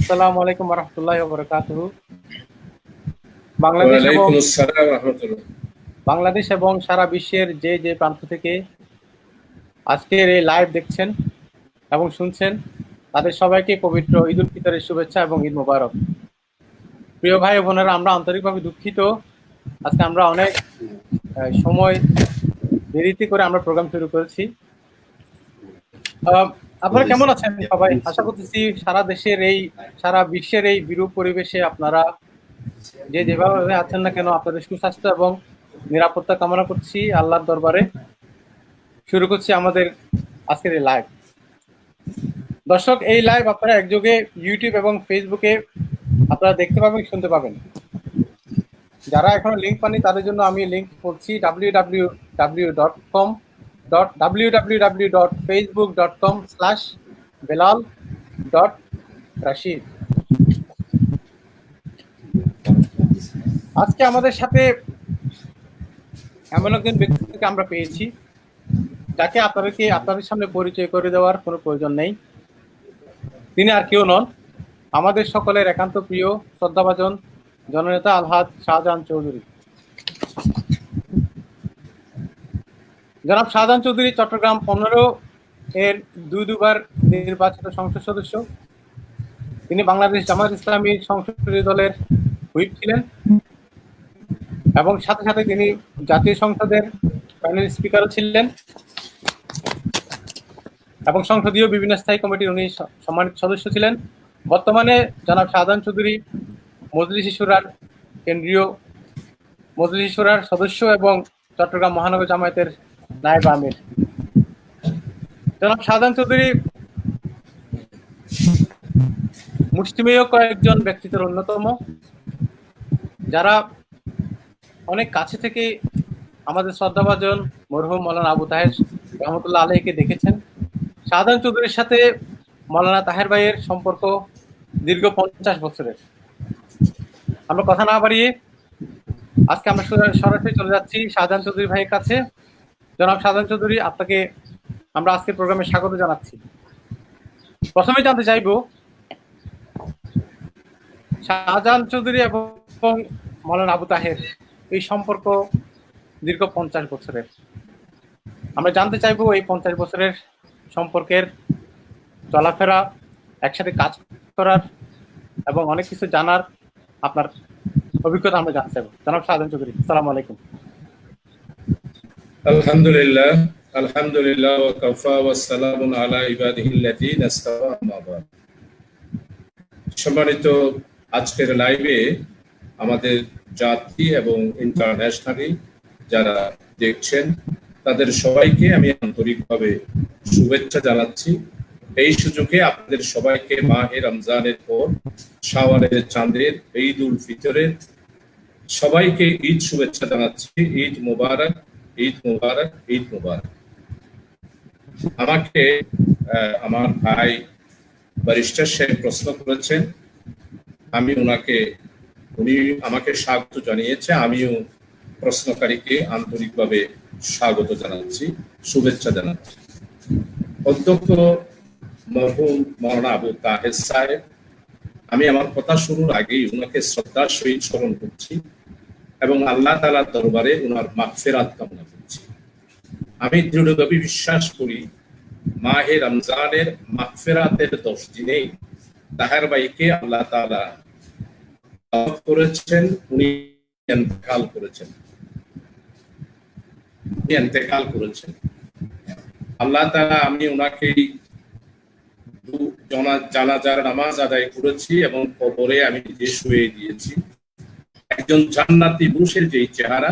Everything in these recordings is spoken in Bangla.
আসসালামু আলাইকুম ওয়া রাহমাতুল্লাহি ওয়া বারাকাতুহু। বাংলাদেশ এবং ওয়ালাইকুম আসসালাম রহমতুল্লাহ। বাংলাদেশ এবং সারা বিশ্বের যে প্রান্ত থেকে আজকের এই লাইভ দেখছেন এবং শুনছেন, তাদের সবাইকে পবিত্র ঈদ উল ফিতরের শুভেচ্ছা এবং ঈদ মোবারক। প্রিয় ভাই ও বোনেরা, আমরা আন্তরিকভাবে দুঃখিত। আজকে আমরা অনেক সময় দেরিতে করে আমরা প্রোগ্রাম শুরু করেছি। আপনারা কেমন আছেন সবাই? আশা করতেছি সারা বিশ্বের এই বিরূপ পরিবেশে আপনারা যেভাবে আছেন না কেন, আপনাদের সুস্বাস্থ্য এবং নিরাপত্তা কামনা করছি আল্লাহর দরবারে। শুরু করছি আমাদের আজকের এই লাইভ। দর্শক, এই লাইভ আপনারা একযোগে ইউটিউব এবং ফেসবুকে আপনারা দেখতে পাবেন, শুনতে পাবেন। যারা এখনো লিঙ্ক পাননি তাদের জন্য আমি লিঙ্ক বলছি, www.facebook.com/belal.rashid। আজকে আমাদের সাথে এমন একজন ব্যক্তিকে আমরা পেয়েছি যাকে আপনাদের সামনে পরিচয় করে দেওয়ার কোনো প্রয়োজন নেই। তিনি আর কেউ নন, আমাদের সকলের একান্ত প্রিয় শ্রদ্ধাভাজন জননেতা আলহাজ শাহজাহান চৌধুরী। জনাব শাহজাহান চৌধুরী চট্টগ্রাম 15 এর দুবার নির্বাচিত সংসদ সদস্য। তিনি বাংলাদেশ জামায়াত ইসলামী সংসদীয় দলের হুইপ ছিলেন এবং সাথে সাথে তিনি জাতীয় সংসদের প্যানেল স্পিকারও ছিলেন এবং সংসদীয় বিভিন্ন স্থায়ী কমিটির উনি সম্মানিত সদস্য ছিলেন। বর্তমানে জনাব শাহজাহান চৌধুরী মজলিস শুরার সদস্য এবং চট্টগ্রাম মহানগর জামায়াতের নায়েব আমির। জনাব শাহজাহান চৌধুরী মুষ্টিমেয় কয়েকজন ব্যক্তিত্বের অন্যতম, যারা অনেক কাছে থেকে আমাদের শ্রদ্ধাভাজন মরহুম মৌলানা আবু তাহের রহমতুল্লাহ আলাইহিকে দেখেছেন। শাহজাহান চৌধুরীর সাথে মৌলানা তাহের ভাইয়ের সম্পর্ক দীর্ঘ 50 বছরের। আমরা কথা না বাড়িয়ে আজকে আমরা সরাসরি চলে যাচ্ছি শাহজাহান চৌধুরী ভাইয়ের কাছে। জনাব শাহজাহান চৌধুরী, আপনাকে আমরা আজকের প্রোগ্রামে স্বাগত জানাচ্ছি। প্রথমে জানতে চাইব, শাহজাহান চৌধুরী এবং মৌলানা আবু তাহের এই সম্পর্ক দীর্ঘ 50 বছরের। আমরা জানতে চাইব এই 50 বছরের সম্পর্কের চলাফেরা, একসাথে কাজ করার এবং অনেক কিছু জানার আপনার অভিজ্ঞতা আমরা জানতে চাইব। জনাব শাহজাহান চৌধুরী, আসসালামু আলাইকুম। আলহামদুলিল্লাহ ওয়া কাফা ওয়া সালামুন আলা ইবাদিহিল্লাযীনা ইসতাফা, আম্মা বা'দ। সম্মানিত আজকের লাইভে আমাদের জাতি এবং ইন্টারন্যাশনালি যারা দেখছেন, তাদের সবাইকে আমি আন্তরিকভাবে শুভেচ্ছা জানাচ্ছি। এই সুযোগে আপনাদের সবাইকে মাহে রমজানের পর শাওয়ালের চাঁদের ঈদ উল ফিতরের সবাইকে ঈদ শুভেচ্ছা জানাচ্ছি। ঈদ মুবারক, ঈদ মুবারক, ঈদ মুবারক। আমাকে আমার ভাই ব্যারিস্টার সাহেব প্রশ্ন করেছেন, উনি আমাকে স্বাগত জানিয়েছে, আমিও প্রশ্নকারীকে আন্তরিকভাবে স্বাগত জানাচ্ছি, শুভেচ্ছা জানাচ্ছি। অধ্যক্ষ মরহুম মৌলানা আবু তাহের সাহেব, আমি আমার কথা শুরুর আগেই ওনাকে শ্রদ্ধার সহিত স্মরণ করছি এবং আল্লাহ তাআলার দরবারে ওনার মাগফিরাত কামনা করছি। আমি দৃঢ়ভাবে বিশ্বাস করি মাহে রমজানের মাগফিরাতের 10 দিনেই তাহের ভাইকে আল্লাহ তাআলা করেছেন, উনি ইন্তেকাল করেছেন। আল্লাহ তাআলা, আমি ওনাকে জানাজার নামাজ আদায় করেছি এবং কবরে আমি নিজে শুয়ে দিয়েছি। একজন জান্নাতি পুরুষের যেই চেহারা,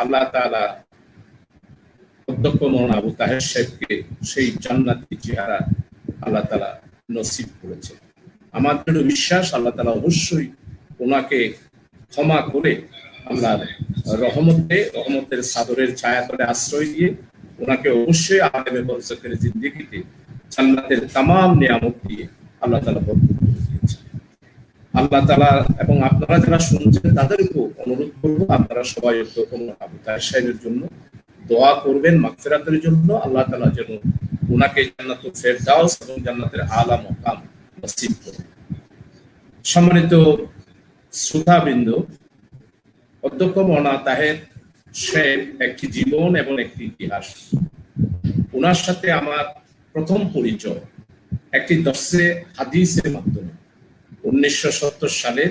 আল্লাহ তাআলা অধ্যক্ষ মৌলানা আবু তাহের সাহেবকে সেই জান্নাতি চেহারা আল্লাহ তাআলা নসিব করেছে। আমাদের বিশ্বাস আল্লাহ তাআলা অবশ্যই ওনাকে ক্ষমা করে আল্লাহর রহমতের চাদরের ছায়াতলে আশ্রয় দিয়ে ওনাকে অবশ্যই আলেমে বরজখের জিন্দেগিতে জান্নাতের তামাম নিয়ামত দিয়ে আল্লাহ তাআলা বরকত করে দিয়েছেন। আল্লাহ তাআলা এবং আপনারা যারা শুনছেন তাদেরকেও অনুরোধ করব, আপনারা সবাই আবু তাহের সাহেবের জন্য দোয়া করবেন, মাগফিরাতের জন্য। আল্লাহ তাআলা যেন ওনাকে জান্নাতুল ফেরদাউস এবং জান্নাতের আলা মাকাম নসিব করেন। সম্মানিত শ্রোতাবৃন্দ, অধ্যক্ষ মৌলানা তাহের সাহেব একটি জীবন এবং একটি ইতিহাস। ওনার সাথে আমার প্রথম পরিচয় একটি দর্সে হাদিসের মাধ্যমে 1970 সালে,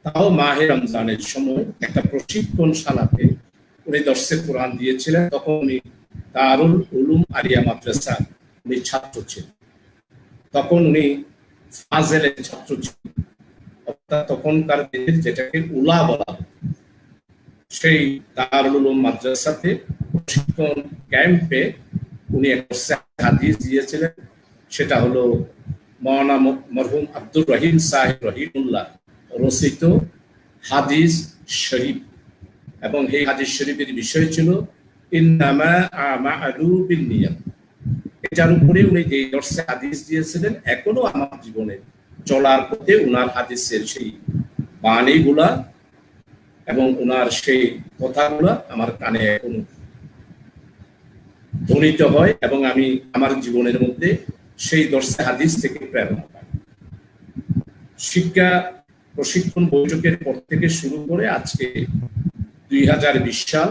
তাও মাহে রমজানের সময় একটা প্রশিক্ষণশালাতে উনি দর্সে কোরআন দিয়েছিলেন। তখন উনি দারুল উলুম আলিয়া মাদ্রাসা উনি ছাত্র ছিলেন। তখন উনি ফাজেলের ছাত্র ছিলেন, অর্থাৎ তখনকার দিনের যেটাকে উলা বলা হতো। সেই দারুল উলুম মাদ্রাসাতে প্রশিক্ষণ ক্যাম্পে উনি একটা হাদিস দিয়েছিলেন। সেটা হলো মাওলানা মরহুম আব্দুর রহিম সাহেব রহিমুল্লাহ রচিত হাদিস শরীফ, এবং এই হাদিস শরীফের বিষয় ছিল ইন্নামা আমালু বিন্নিয়াত। এটার উপরে উনি যে দর্শে হাদিস দিয়েছিলেন, এখনো আমার জীবনে চলার পথে উনার হাদিসের সেই বাণীগুলা এবং উনার সেই কথাগুলা আমার কানে এখনো ধ্বনিত হয়, এবং আমি আমার জীবনের মধ্যে সেই দর্শে হাদিস থেকে প্রেরণা পাই। শিক্ষা প্রশিক্ষণ বৈঠকের পর থেকে শুরু করে আজকে 2020 সাল,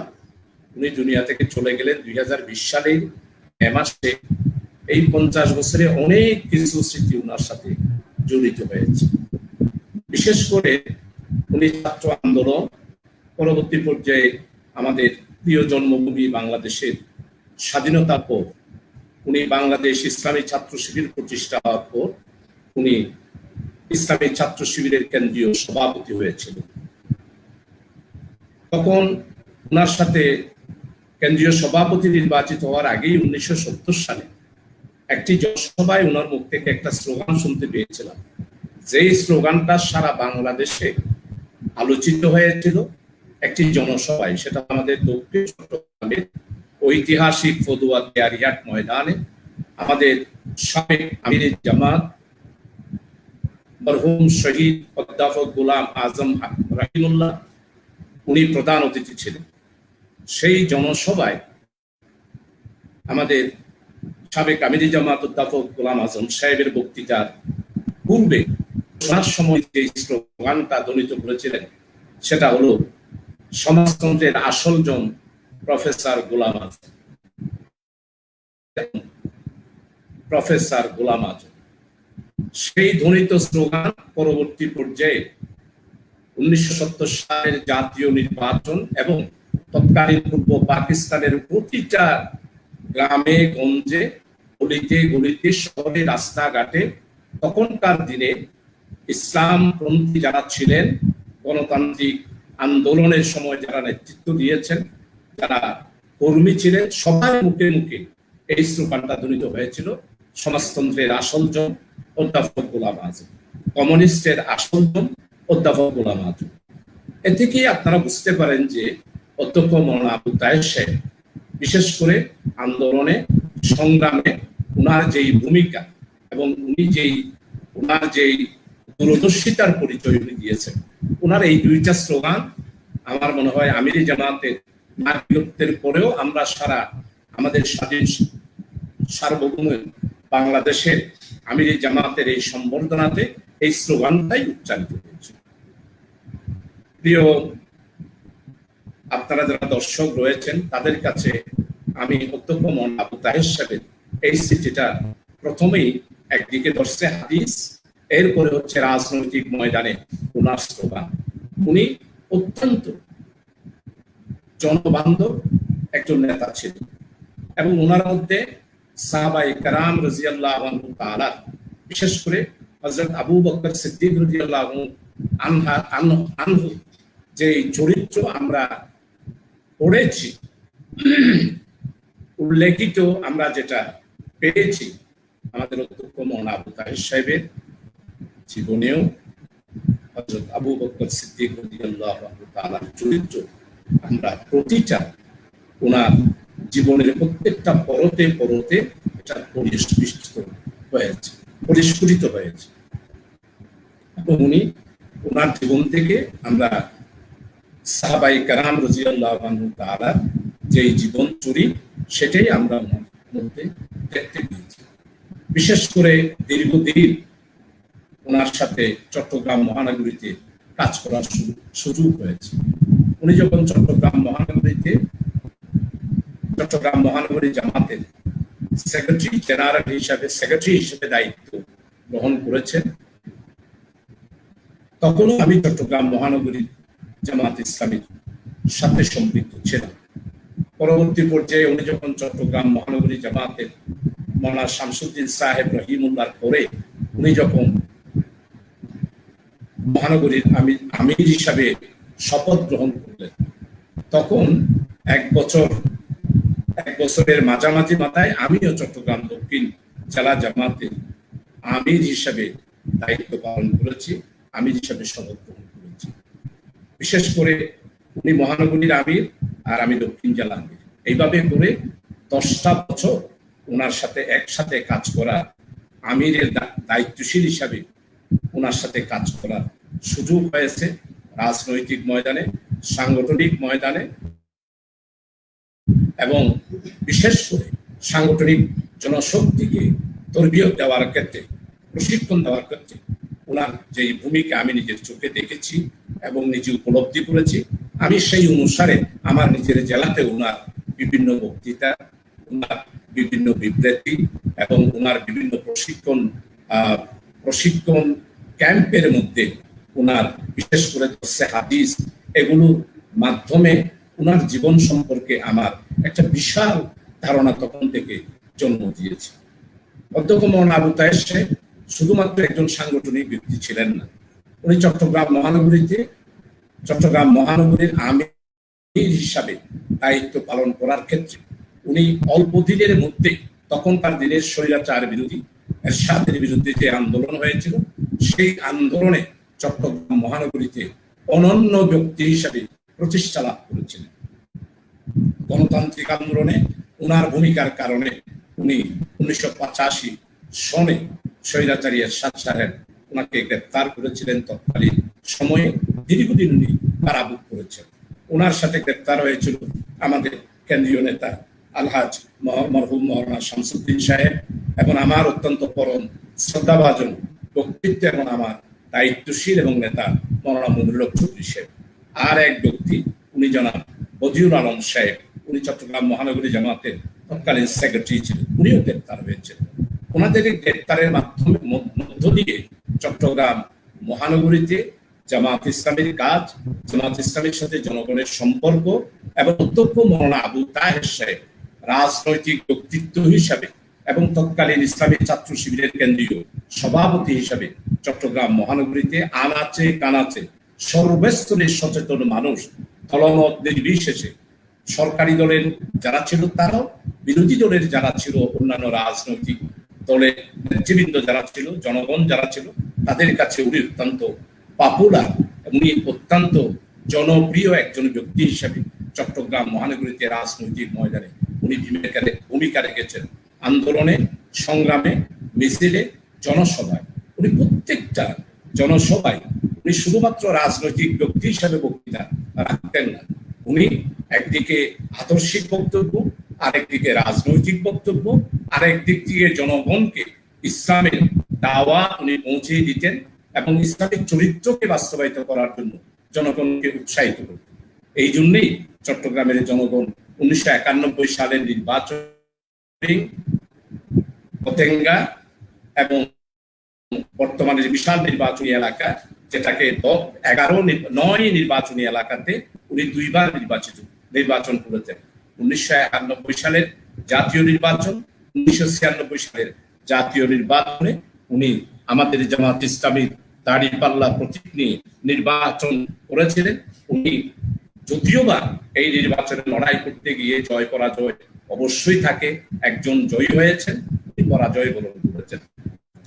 উনি দুনিয়া থেকে চলে গেলেন 2020 সালের মে মাসে। এই 50 বছরে অনেক কিছু স্মৃতি উনার সাথে জড়িত হয়েছে। বিশেষ করে উনি ছাত্র আন্দোলন, পরবর্তী পর্যায়ে আমাদের প্রিয় জন্মভূমি বাংলাদেশের স্বাধীনতার পর উনি বাংলাদেশ ইসলামী ছাত্র শিবির প্রতিষ্ঠা হওয়ার পর উনি ইসলামী ছাত্র শিবিরের কেন্দ্রীয় সভাপতি হয়েছিলেন। তখন ওনার সাথে কেন্দ্রীয় সভাপতি নির্বাচিত হওয়ার আগেই 1970 সালে একটি জনসভায় ওনার মুখ থেকে একটা স্লোগান শুনতে পেয়েছিলাম, যেই স্লোগানটা সারা বাংলাদেশে আলোচিত হয়েছিল একটি জনসভায়। সেটা আমাদের দক্ষিণ চট্টগ্রামের ঐতিহাসিক ফদুয়া কেয়ারিয়াট ময়দানে আমাদের সাবেক আমির জামাত মরহুম শহীদ অধ্যাপক গোলাম আজম রহিমুল্লাহ উনি প্রধান অতিথি ছিলেন। সেই জনসভায় আমাদের সাবেক আমির জামাত অধ্যাপক গোলাম আজম সাহেবের বক্তৃতার পূর্বে শোনার সময় যে স্লোগানটা ধ্বনিত করেছিলেন সেটা হলো সমাজতন্ত্রের আসল জন প্রফেসর গোলাম আজম। প্রফেসর গোলাম আজম সেই ধ্বনিত স্লোগান পরবর্তী পর্যায়ে 1970 সালের জাতীয় নির্বাচন এবং তৎকালীন পূর্ব পাকিস্তানের প্রতিটা গ্রামে গঞ্জে, গলিতে গলিতে, শহরে, রাস্তাঘাটে তখনকার দিনে ইসলামপন্থী যারা ছিলেন, গণতান্ত্রিক আন্দোলনের সময় যারা নেতৃত্ব দিয়েছেন, যারা কর্মী ছিলেন, সবার মুখে মুখে এই স্লোগানটা ধ্বনিত হয়েছিল, সমাজতন্ত্রের আসল জন অধ্যাপক গোলাম আজম, কমিউনিস্টের আসল জন অধ্যাপক গোলাম আজম। এ থেকেই আপনারা বুঝতে পারেন যে অধ্যক্ষ মৌলানা আবু তাহের সাহেব বিশেষ করে আন্দোলনে, সংগ্রামে উনার যেই ভূমিকা এবং উনি উনার যেই দূরদর্শিতার পরিচয় উনি দিয়েছেন, উনার এই দুইটা স্লোগান আমার মনে হয় আমিরি জামাতের নায়কত্বের পরেও আমরা সারা আমাদের স্বাধীন সার্বভৌম বাংলাদেশের আমিরি জামাতের এই সম্বর্ধনাতে এই স্লোগানটাই উচ্চারিত হয়েছে। প্রিয় আপনারা যারা দর্শক রয়েছেন তাদের কাছে আমি অধ্যক্ষ মৌলানা আবু তাহের সাহেবের এই স্মৃতিটা প্রথমেই একদিকে দর্শে হাদিস, এরপরে হচ্ছে রাজনৈতিক ময়দানে উনার স্লোগান। উনি অত্যন্ত জনবান্ধব একজন নেতা ছিলেন এবং ওনার মধ্যে সাহাবায়ে কেরাম রাদিয়াল্লাহু তাআলা, বিশেষ করে হযরত আবু বকর সিদ্দিক রাদিয়াল্লাহু আনহু যে চরিত্র আমরা পড়েছি, উল্লেখিত আমরা যেটা পেয়েছি আমাদের অধ্যক্ষ মৌলানা আবু তাহের সাহেবের জীবনেও হযরত আবু বকর সিদ্দিক রাদিয়াল্লাহু তাআলার চরিত্র আমরা প্রতিটা ওনার জীবনের প্রত্যেকটা পরতে পরতে এটা পরিস্ফুটিত হয়েছে এবং উনি ওনার জীবন থেকে আমরা সাহাবায়ে কেরাম রাদিয়াল্লাহু তাআলা যেই জীবন চুরি সেটাই আমরা ওনার মধ্যে দেখতে পেয়েছি। বিশেষ করে দীর্ঘদিন ওনার সাথে চট্টগ্রাম মহানগরীতে কাজ করার সুযোগ হয়েছে। উনি যখন চট্টগ্রাম মহানগরী জামাতের সেক্রেটারি জেনারেল সেক্রেটারি হিসেবে দায়িত্ব গ্রহণ করেছেন, তখনও আমি চট্টগ্রাম মহানগরী জামাত ইসলামীর সাথে সম্পৃক্ত ছিলাম। পরবর্তী পর্যায়ে উনি যখন চট্টগ্রাম মহানগরী জামাতের মাওলানা শামসুদ্দিন সাহেব রহিমুল্লাহর পরে উনি যখন মহানগরীর আমির হিসাবে শপথ গ্রহণ করলেন, তখন এক বছরের মাঝামাঝি মাথায় আমিও চট্টগ্রাম দক্ষিণ জেলা জামাতের আমির হিসাবে দায়িত্ব পালন করেছি, আমির হিসাবে শপথ গ্রহণ করেছি। বিশেষ করে উনি মহানগরীর আমির আর আমি দক্ষিণ জেলা আমির, এইভাবে করে 10টা বছর ওনার সাথে একসাথে কাজ করা, আমিরের দায়িত্বশীল হিসাবে ওনার সাথে কাজ করার সুযোগ হয়েছে। রাজনৈতিক ময়দানে, সাংগঠনিক ময়দানে এবং বিশেষ করে সাংগঠনিক জনশক্তিকে তরবিয়ত দেওয়ার ক্ষেত্রে, প্রশিক্ষণ দেওয়ার ক্ষেত্রে ওনার যে ভূমিকা আমি নিজের চোখে দেখেছি এবং নিজে উপলব্ধি করেছি, আমি সেই অনুসারে আমার নিজের জেলাতে ওনার বিভিন্ন বক্তৃতা, ওনার বিভিন্ন বিবৃতি এবং ওনার বিভিন্ন প্রশিক্ষণ ক্যাম্পের মধ্যে ওনার বিশেষ করে হাদিস, এগুলোর মাধ্যমে ওনার জীবন সম্পর্কে আমার একটা বিশাল ধারণা তখন থেকে জন্ম দিয়েছে। অধ্যক্ষ মাওলানা আবু তাহের সাহেব শুধুমাত্র একজন সাংগঠনিক ব্যক্তি ছিলেন না, উনি চট্টগ্রাম মহানগরীর আমির হিসাবে দায়িত্ব পালন করার ক্ষেত্রে উনি অল্প দিনের মধ্যে তখনকার দিনের স্বৈরাচার বিরোধী এরশাদের বিরুদ্ধে যে আন্দোলন হয়েছিল, সেই আন্দোলনে চট্টগ্রাম মহানগরীতে অনন্য ব্যক্তি হিসাবে প্রতিষ্ঠা লাভ করেছিলেন। গণতান্ত্রিক আন্দোলনে ওনার ভূমিকার কারণে উনি 1985 সনে স্বৈরাচারী এরশাদ সাহেব ওনাকে গ্রেপ্তার করেছিলেন। তৎকালীন সময়ে দীর্ঘদিন উনি কারাভোগ করেছেন। ওনার সাথে গ্রেপ্তার হয়েছিল আমাদের কেন্দ্রীয় নেতা আলহাজ মরহুম মাওলানা শামসুদ্দিন সাহেব এবং আমার অত্যন্ত পরম শ্রদ্ধাভাজন ব্যক্তিত্ব এবং আমার দায়িত্বশীল এবং নেতা মাওলানা মনিরুল হক চৌধুরী সাহেব। আর এক ব্যক্তি উনি জনাব বদিউল আলম সাহেব, উনি চট্টগ্রাম মহানগরী জামাতের তৎকালীন সেক্রেটারি ছিলেন, উনিও গ্রেপ্তার হয়েছিলেন। ওনাদের গ্রেপ্তারের মাধ্যমে মধ্য দিয়ে চট্টগ্রাম মহানগরীতে জামাত ইসলামের কাজ, জামাত ইসলামের সাথে জনগণের সম্পর্ক এবং অধ্যক্ষ মাওলানা আবু তাহের সাহেব রাজনৈতিক ব্যক্তিত্ব হিসাবে এবং তৎকালীন ইসলামী ছাত্র শিবিরের কেন্দ্রীয় সভাপতি হিসাবে চট্টগ্রাম মহানগরীতে আনাচে কানাচে সর্বস্তরের সচেতন মানুষ, দলমত নির্বিশেষে, সরকারি দলের যারা ছিল তারাও, বিরোধী দলের যারা ছিল, অন্যান্য রাজনৈতিক দলের নেতৃবৃন্দ যারা ছিল, জনগণ যারা ছিল, তাদের কাছে উনি অত্যন্ত পপুলার, উনি অত্যন্ত জনপ্রিয় একজন ব্যক্তি হিসাবে চট্টগ্রাম মহানগরীতে রাজনৈতিক ময়দানে উনি ভূমিকা রেখেছেন। আন্দোলনে, সংগ্রামে, মিছিলে, জনসভায়, উনি প্রত্যেকটা জনসভায় উনি শুধুমাত্র রাজনৈতিক ব্যক্তি হিসাবে বক্তৃতা রাখতেন না, উনি একদিকে আদর্শিক বক্তব্য, আরেকদিকে রাজনৈতিক বক্তব্য, আরেক দিক থেকে জনগণকে ইসলামের দাওয়াত উনি পৌঁছে দিতেন এবং ইসলামিক চরিত্রকে বাস্তবায়িত করার জন্য জনগণকে উৎসাহিত করতেন। এই জন্যই চট্টগ্রামের জনগণ 1991 সালের নির্বাচন পতেঙ্গা এবং বর্তমানে বিশাল নির্বাচনী এলাকা, যেটাকে 9 নির্বাচনী এলাকাতে উনি 2বার নির্বাচন করেছেন। 1991 সালের জাতীয় নির্বাচন, 1996 সালের জাতীয় নির্বাচনে উনি আমাদের জামাত ইসলামীর দাঁড়িপাল্লা প্রতীক নিয়ে নির্বাচন করেছিলেন। উনি যদিওবা এই নির্বাচনে লড়াই করতে গিয়ে জয় পরাজয় অবশ্যই থাকে, একজন জয়ী হয়েছেন, তিনি পরাজয় বরণ করেছেন।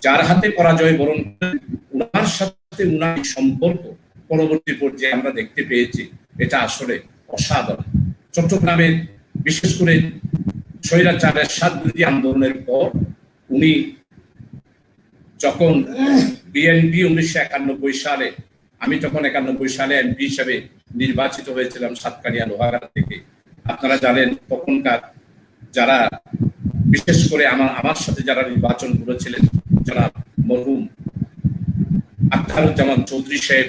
যার হাতে পরাজয় বরণ করেন, উনার সাথে উনার সম্পর্ক পরবর্তী পর্যায়ে আমরা দেখতে পেয়েছি, এটা আসলে অসাধারণ। চট্টগ্রামের বিশেষ করে স্বৈরাচারের বিরোধী আন্দোলনের পর উনি যখন বিএনপি 1991 সালে, আমি তখন 91 সালে এমপি হিসেবে নির্বাচিত হয়েছিলাম সাতকানিয়া লোহাগাড়া থেকে। আপনারা জানেন তখনকার যারা বিশেষ করে আমার সাথে যারা নির্বাচন করেছিলেন, যারা মরহুম আখতারুজ্জামান চৌধুরী সাহেব,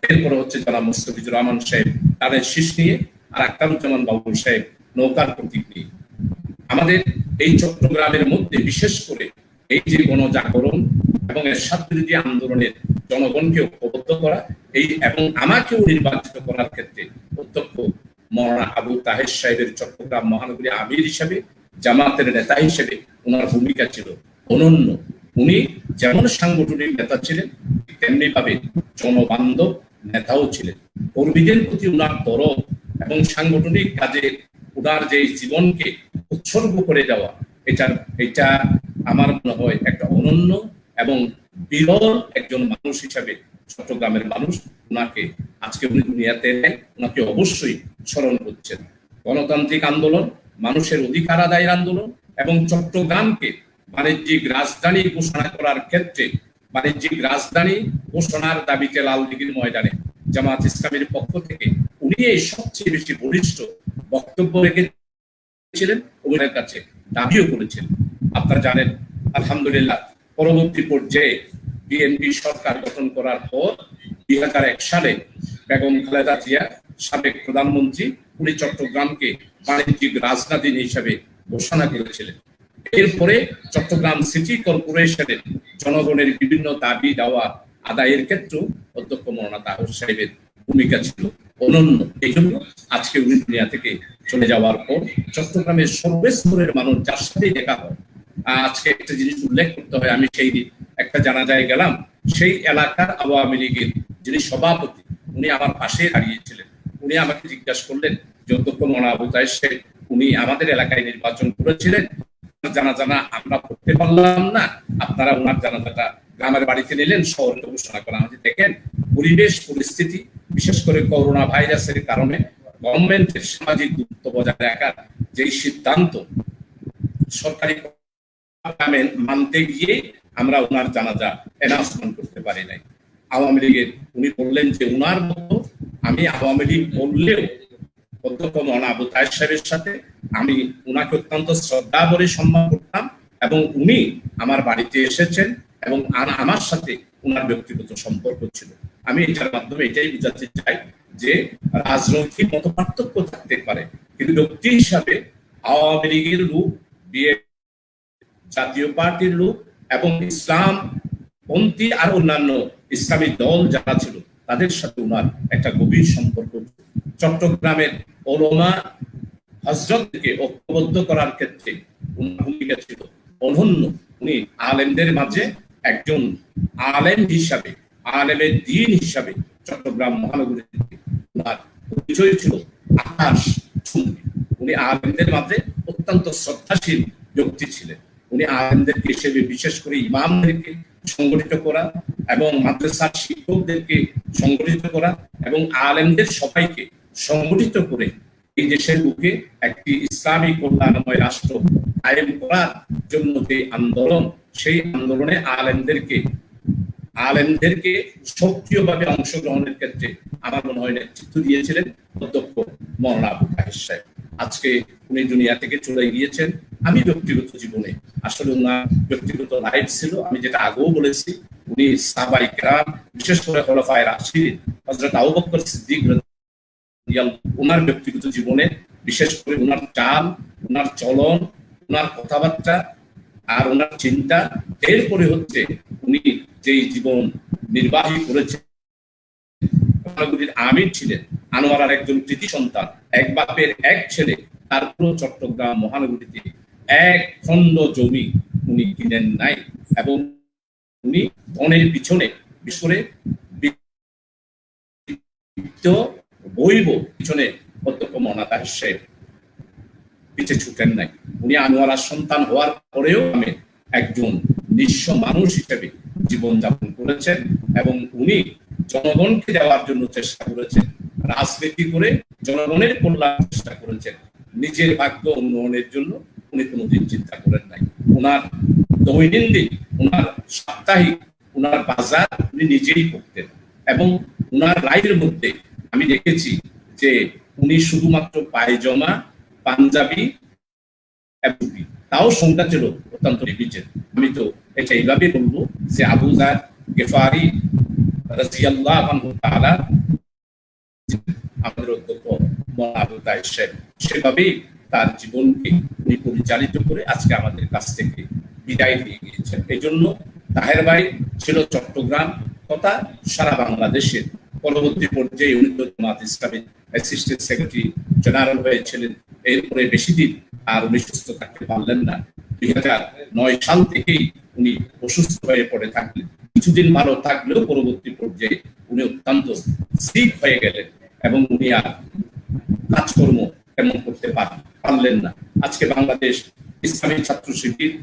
এরপরে হচ্ছে জনাব মুস্তাফিজুর রহমান সাহেব তাদের শীষ নিয়ে, আর আখতারুজ্জামান বাবুল সাহেব নৌকার প্রতীক নিয়ে। আমাদের এই চট্টগ্রামের মধ্যে বিশেষ করে এই যে গণজাগরণ এবং এর স্বাধীনতা আন্দোলনের জনগণকে ঐক্যবদ্ধ করা, এই এবং আমাকেও নির্বাচিত করার ক্ষেত্রে অধ্যক্ষ মৌলানা আবু তাহের সাহেবের চট্টগ্রাম মহানগরী আমির হিসেবে, জামাতের নেতা হিসেবে ওনার ভূমিকা ছিল অনন্য। উনি যেমন সাংগঠনিক নেতা ছিলেন, তেমনি ভাবে জনবান্ধব নেতাও ছিলেন। কর্মীদের প্রতি ওনার দরদ এবং সাংগঠনিক কাজে ওনার যে জীবনকে উৎসর্গ করে দেওয়া, এটা আমার মনে হয় একটা অনন্য এবং বিরল একজন মানুষ হিসাবে চট্টগ্রামের মানুষ ওনাকে আজকে উনি দুনিয়াতে নেয়, ওনাকে অবশ্যই স্মরণ করছেন। গণতান্ত্রিক আন্দোলন, মানুষের অধিকার আদায়ের আন্দোলন এবং চট্টগ্রামকে বাণিজ্যিক রাজধানী ঘোষণা করার ক্ষেত্রে, বাণিজ্যিক রাজধানী ঘোষণার দাবিতে লালদিঘির ময়দানে জামাত ইসলামের পক্ষ থেকে উনি এই সবচেয়ে বেশি বলিষ্ঠ বক্তব্য রেখেছিলেন, ওনার কাছে দাবিও করেছেন। আপনারা জানেন, আলহামদুলিল্লাহ পরবর্তী পর্যায়ে বিএনপি সরকার গঠন করার পর 2001 সালে বেগম খালেদা জিয়া, সাবেক প্রধানমন্ত্রী, উনি চট্টগ্রামকে বাণিজ্যিক রাজধানী হিসেবে ঘোষণা করেছিলেন। এরপরে চট্টগ্রাম সিটি কর্পোরেশনের জনগণের বিভিন্ন দাবি দাওয়া আদায়ের ক্ষেত্রে অধ্যক্ষ মৌলানা তাহের সাহেবের ভূমিকা ছিল অনন্য। এই জন্য আজকে উনি দুনিয়া থেকে চলে যাওয়ার পর চট্টগ্রামের সর্বস্তরের মানুষ যার সাথে দেখা হয়, আজকে একটা জিনিস উল্লেখ করতে হয়, আমি সেই দিন একটা জানাজায় গেলাম, সেই এলাকার আওয়ামী লীগের যিনি সভাপতি উনি আমার পাশে দাঁড়িয়েছিলেন। উনি আমাকে জিজ্ঞাসা করলেন যে অধ্যক্ষ মৌলানা আবু তাহের সাহেব উনি আমাদের এলাকায় নির্বাচন করেছিলেন, জানাজা আমরা করতে পারলাম না, আপনারা ওনার জানাজাটা গ্রামের বাড়িতে নিলেন, শহরে ঘোষণা করা। আমাদের দেখেন পরিবেশ পরিস্থিতি, বিশেষ করে করোনা ভাইরাসের কারণে গভর্নমেন্টের সামাজিক দূরত্ব বজায় রাখার যেই সিদ্ধান্ত সরকারি মানতে গিয়ে আমরা ওনার জানাজা অ্যানাউন্সমেন্ট করতে পারি নাই। আওয়ামী লীগের উনি বললেন যে ওনার মতো আমি আওয়ামী লীগ বললেও অধ্যক্ষ মৌলানা আবু তাহের সাহেবের সাথে আমি ওনাকে অত্যন্ত শ্রদ্ধা করে সম্মান করতাম এবং উনি আমার বাড়িতে এসেছেন এবং আমার সাথে ওনার ব্যক্তিগত সম্পর্ক ছিল। আমি এটার মাধ্যমে এটাই বুঝাতে চাই যে রাজনৈতিক মত পার্থক্য থাকতে পারে, কিন্তু ব্যক্তি হিসাবে আওয়ামী লীগের লোক, জাতীয় পার্টির লোক এবং ইসলাম পন্থী আর অন্যান্য ইসলামী দল যারা ছিল তাদের সাথে ওনার একটা গভীর সম্পর্ক। চট্টগ্রামের ওলামা হযরতকে ঐক্যবদ্ধ করার ক্ষেত্রে ওনার ভূমিকা ছিল অনন্য। উনি আলেমদের মাঝে একজন আলেম হিসাবে, আলেমের দ্বীন হিসাবে চট্টগ্রাম মহানগরীতে ওনার পরিচয় ছিল আকাশ ছুঁয়ে। উনি আলেমদের মাঝে অত্যন্ত শ্রদ্ধাশীল ব্যক্তি ছিলেন। উনি আলেমদেরকে হিসেবে বিশেষ করে ইমামদেরকে সংগঠিত করা এবং মাদ্রাসার শিক্ষকদেরকে সংগঠিত করা এবং আলেমদের সবাইকে সংগঠিত করে এই দেশের বুকে একটি ইসলামী কল্যাণময় রাষ্ট্র কায়েম করার জন্য যে আন্দোলন, সেই আন্দোলনে আলেমদেরকে সক্রিয়ভাবে অংশগ্রহণের ক্ষেত্রে আমার মনে হয় নেতৃত্ব দিয়েছিলেন অধ্যক্ষ মৌলানা আবু তাহের সাহেব। আজকে উনি দুনিয়া থেকে চলে গিয়েছেন। আমি ব্যক্তিগত জীবনে আসলে ওনার ব্যক্তিগত লাইফ ছিল, আমি যেটা আগেও বলেছি, উনি সাহাবায়ে কেরাম, বিশেষ করে খোলাফায়ে রাশিদিন হযরত আবু বকর সিদ্দিক ওনার ব্যক্তিগত জীবনে বিশেষ করে ওনার চাল, ওনার চলন, ওনার কথাবার্তা আর ওনার চিন্তা, এরপরে হচ্ছে উনি যেই জীবন নির্বাহী করেছেন। আমির ছিলেন, আনোয়ারার একজন কৃতি সন্তান, এক বাপের এক ছেলে, তারপর চট্টগ্রাম মহানগরীতে এক খণ্ড জমি উনি কিনেন নাই এবং উনি ধনের পিছনে বিশেষ করে বইব পিছনে অধ্যক্ষ মৌলানা তাহের সাহেব পিছে ছুটেন নাই। উনি আনোয়ারার সন্তান হওয়ার পরেও আমি একজন নিঃস্ব মানুষ হিসেবে জীবনযাপন করেছেন এবং উনি জনগণকে দেওয়ার জন্য চেষ্টা করেছেন, রাজনীতি করে জনগণের কল্যাণ চেষ্টা করেছেন, নিজের ভাগ্য উন্নয়নের জন্য উনি কোনোদিন চিন্তা করেন নাই। ওনার দৈনন্দিন, ওনার সাপ্তাহিক, ওনার বাজার উনি নিজেই করতেন এবং ওনার রায়ের মধ্যে আমি দেখেছি যে উনি শুধুমাত্র পায়জামা, পাঞ্জাবি এবং তাও সংখ্যা ছিল অত্যন্ত লিমিটেড। আমি তো এটা এইভাবে বলবো যে আবু যার গেফারি রাদিয়াল্লাহু আনহু তাআলা আমাদের অধ্যক্ষ মওলানা আবু তাহের সাহেব সেভাবেই তার জীবনকে উনি পরিচালিত করে আজকে আমাদের কাছ থেকে বিদায় নিয়ে গিয়েছেন। এই জন্য তাহের ভাই ছিল চট্টগ্রাম তথা সারা বাংলাদেশের। পরবর্তী পর্যায়ে উনি তো জামাত ইসলামের অ্যাসিস্ট্যান্ট সেক্রেটারি জেনারেল হয়েছিলেন। এরপরে বেশি দিন আর উনি সুস্থ থাকতে পারলেন না। 2009 সাল থেকেই উনি অসুস্থ হয়ে পড়ে থাকলেন। কিছুদিন ভালো থাকলেও পরবর্তী পর্যায়ে উনি অত্যন্ত সিক হয়ে গেলেন এবং উনি আর কাজকর্ম তেমন করতে পারলেন না। আজকে বাংলাদেশ ইসলামী ছাত্র শিবির,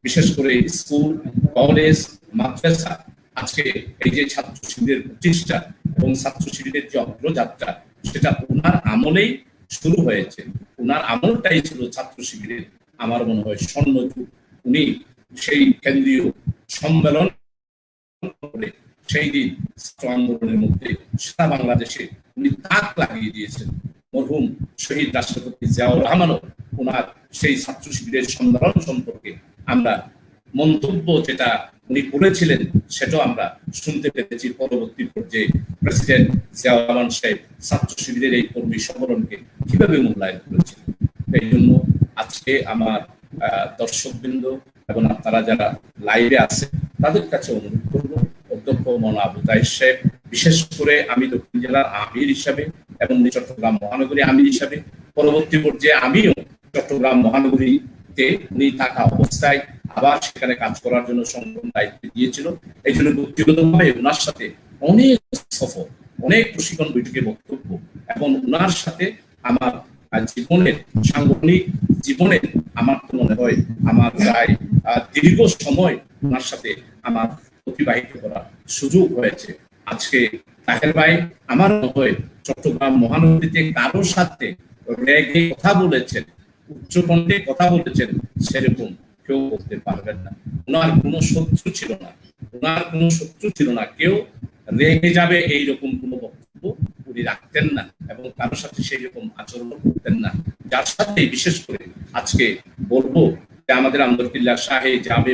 বিশেষ করে স্কুল, কলেজ, মাদ্রাসা, আজকে এই যে ছাত্র শিবিরের প্রতিষ্ঠা এবং ছাত্র শিবিরের যে অগ্রযাত্রা, সেটা ওনার আমলেই শুরু হয়েছে। ওনার আমলটাই ছিল ছাত্র শিবিরের আমার মনে হয় স্বর্ণযুগ। উনি সেই কেন্দ্রীয় সম্মেলন করে সেই দিন ছাত্র আন্দোলনের মধ্যে সারা বাংলাদেশে উনি তাক লাগিয়ে দিয়েছেন। মরহুম শহীদ রাষ্ট্রপতি জিয়াউর রহমানও ওনার সেই ছাত্র শিবিরের সম্মেলন সম্পর্কে আমরা মন্তব্য যেটা উনি করেছিলেন সেটাও আমরা শুনতে পেরেছি। পরবর্তী পর্যায়ে প্রেসিডেন্ট জিয়াউর রহমান সাহেব ছাত্র শিবিরের এই কর্মী সম্মেলনকে কিভাবে মূল্যায়ন করেছিলেন। এই জন্য আজকে আমার দর্শকবৃন্দ এবং আপনারা যারা লাইভে আছে তাদের কাছে অনুরোধ করবো, অধ্যক্ষ মওলানা আবু তাহের সাহেব, বিশেষ করে আমি দক্ষিণ জেলার আমির হিসাবে এবং চট্টগ্রাম মহানগরী আমির হিসাবে, পরবর্তী পর্যায়ে আমিও চট্টগ্রাম মহানগরীতে উনি থাকা অবস্থায় আবার সেখানে কাজ করার জন্য সংগঠন দায়িত্ব দিয়েছিল। এই জন্য ব্যক্তিগতভাবে ওনার সাথে অনেক সফর, অনেক প্রশিক্ষণ বৈঠকে বক্তব্য এবং ওনার সাথে আমার জীবনের সাংগঠনিক জীবনের আমার তো মনে হয় আমার প্রায় দীর্ঘ সময় ওনার সাথে আমার অতিবাহিত করার সুযোগ হয়েছে। আজকে তাহের ভাই আমার মনে হয় চট্টগ্রাম মহানগরীতে কারোর সাথে রেগে কথা বলেছেন, উচ্চকণ্ঠে কথা বলেছেন, সেরকম কেউ বলতে পারবেন না। ওনার কোনো শত্রু ছিল না, ওনার কোনো শত্রু ছিল না। কেউ রেগে যাবে এইরকম কোনো বক্তব্য উনি রাখতেন না এবং কারোর সাথে সেই রকম আচরণ করতেন না। যার সাথে বিশেষ করে আজকে বলবো যে আমাদের আন্দরকিল্লা শাহে জামে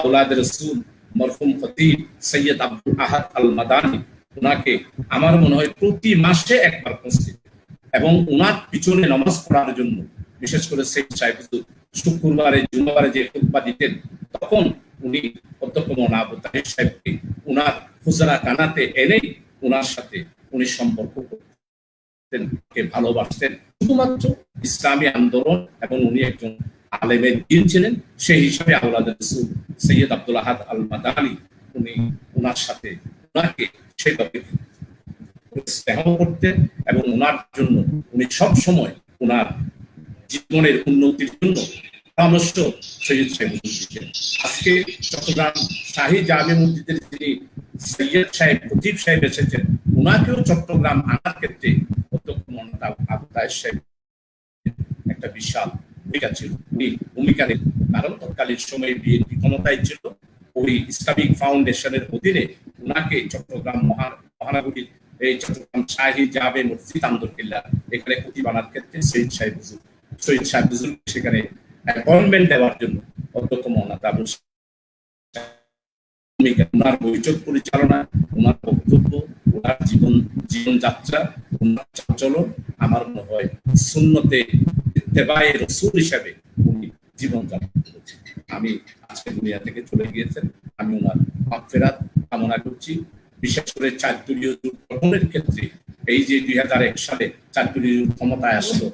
আওলাদ রাসূল মরহুম খতিব সৈয়দ আব্দুল আহাদ আল মাদানী, ওনাকে আমার মনে হয় প্রতি মাসে একবার মসজিদ এবং ওনার পিছনে নামাজ পড়ার জন্য বিশেষ করে সৈয়দ সাহেব শুক্রবারে জুমাবারে যে খুতবা দিতেন, তখন উনি অধ্যক্ষ মওলানা আবু তাহের সাহেবকে ওনার হুজরা কানাতে এনেই ওনার সাথে উনি সম্পর্ক করতেন, ভালোবাসতেন শুধুমাত্র ইসলামী আন্দোলন এবং উনি একজন আলেমের দিন ছিলেন। সেই হিসাবে আওলাদ রাসূল সৈয়দ আব্দুল আহাদ আল মাদানী উনি ওনার সাথে ওনাকে সেইভাবে স্নেহ করতেন এবং ওনার জন্য উনি সব সময় ওনার জীবনের উন্নতির জন্য পরামর্শ সৈয়দ সাহেব দিতেন। আজকে চট্টগ্রাম শাহী জামে মসজিদের যিনি সৈয়দ সাহেব খতিব সাহেব এসেছেন, ওনাকেও চট্টগ্রাম আনার ক্ষেত্রে অধ্যক্ষ মওলানা আবু তাহের সাহেব একটা বিশাল ভূমিকা ছিল। উনি ভূমিকা নেন কারণ তৎকালীন সময়ে বিএনপি ক্ষমতায় ছিল। ওই ইসলামিক ফাউন্ডেশনের অধীনে ওনাকে চট্টগ্রাম মহানগরীর এই চট্টগ্রাম শাহী জামে মসজিদ আন্দরকিল্লা এখানে খতিব আনার ক্ষেত্রে সৈয়দ সাহেব হুজুর সেখানে অ্যাপয়েন্টমেন্ট দেওয়ার জন্য অধ্যক্ষ মওলানা আবু ওনার বৈঠক পরিচালনা, ওনার বক্তব্য, ওনার জীবনযাত্রা, ওনার চালচলন আমার মনে হয় সুন্নতে ইত্তেবায়ে রাসূল হিসেবে উনি জীবনযাপন করেছেন। আমি আজকে দুনিয়া থেকে চলে গিয়েছেন, আমি ওনার মাগফিরাত কামনা করছি। বিশেষ করে চারদলীয় জোট গঠনের ক্ষেত্রে এই যে 2001 সালে চারদলীয় জোট ক্ষমতায় আসলো,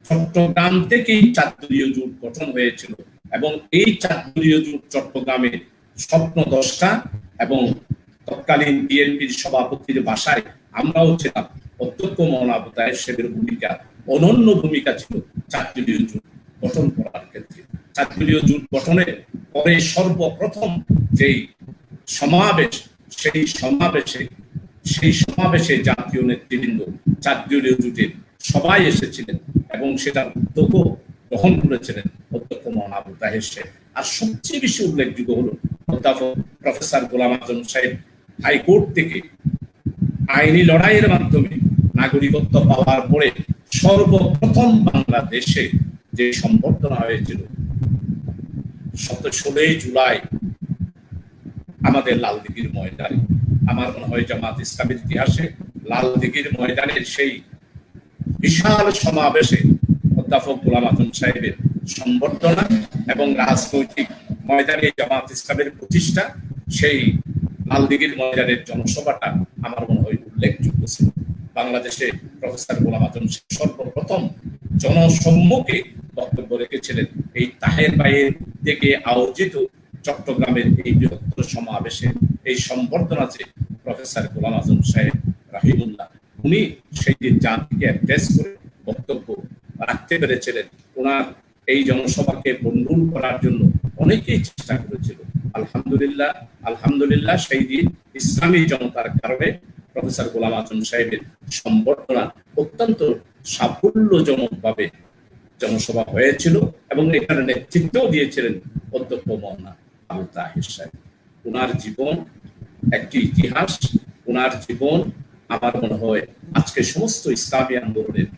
চট্টগ্রাম থেকেই চারদলীয় জোট গঠন হয়েছিল এবং এই চারদলীয় জোট চট্টগ্রামে স্বপ্ন দশটা এবং তৎকালীন বিএনপির সভাপতির বাসায় আমরাও ছিলাম। অধ্যক্ষ মওলানা আবু তাহের সাহেবের ভূমিকা অনন্য ভূমিকা ছিল চারদলীয় জোট গঠন করার ক্ষেত্রে। চারদলীয় জোট গঠনের পরে সর্বপ্রথম যেই সমাবেশ, সেই সমাবেশে জাতীয় নেতৃবৃন্দ চারদলীয় জোটের সবাই এসেছিলেন এবং সেটার উদ্যোগও গ্রহণ করেছিলেন অধ্যক্ষ মওলানা আবু তাহের সাহেব। আর সবচেয়ে বেশি উল্লেখযোগ্য হলো অধ্যাপক প্রফেসর গোলাম আজম সাহেব হাইকোর্ট থেকে আইনি লড়াইয়ের মাধ্যমে নাগরিকত্ব পাওয়ার পরে সর্বপ্রথম বাংলাদেশে যে সম্বর্ধনা হয়েছিল 16 জুলাই আমাদের লালদিঘির ময়দানে। আমার মনে হয় জামাত ইসলামের ইতিহাসে লাল দিঘির ময়দানের সেই বিশাল সমাবেশে অধ্যাপক গোলাম আজম সাহেবের সম্বর্ধনা এবং রাজনৈতিক ময়দানে জামাত ইসলামের প্রতিষ্ঠা, সেই লালদিঘির ময়দানের জনসভাটা আমার মনে হয় উল্লেখযোগ্য ছিল। বাংলাদেশে প্রফেসর গোলাম আজম সর্বপ্রথম জনসম্মুখে বক্তব্য রেখেছিলেন এই তাহের ভাইয়ের থেকে আয়োজিত চট্টগ্রামের এই বৃহত্তর সমাবেশে। এই সম্বর্ধনাতে প্রফেসর গোলাম আজম সাহেব রাহিমুল্লাহ উনি সেই দিন জাতিকে অ্যাড্রেস করে বক্তব্য রাখতে পেরেছিলেন। ওনার এই জনসভাকে বন্ধুল করার জন্য অনেকেই চেষ্টা করেছিল। আলহামদুলিল্লাহ আলহামদুলিল্লাহ সেই দিন ইসলামী জনতার কারণে প্রফেসর গোলাম আজম সাহেবের সম্বর্ধনা অত্যন্ত সাফল্যজনকভাবে জনসভা হয়েছিল এবং এখানে নেতৃত্ব দিয়েছিলেন অধ্যক্ষ মওলানা আবু তাহের সাহেব। ওনার জীবন একটি ইতিহাস, ওনার জীবন আমার মনে হয় আজকে সমস্ত ইসলামী আন্দোলনের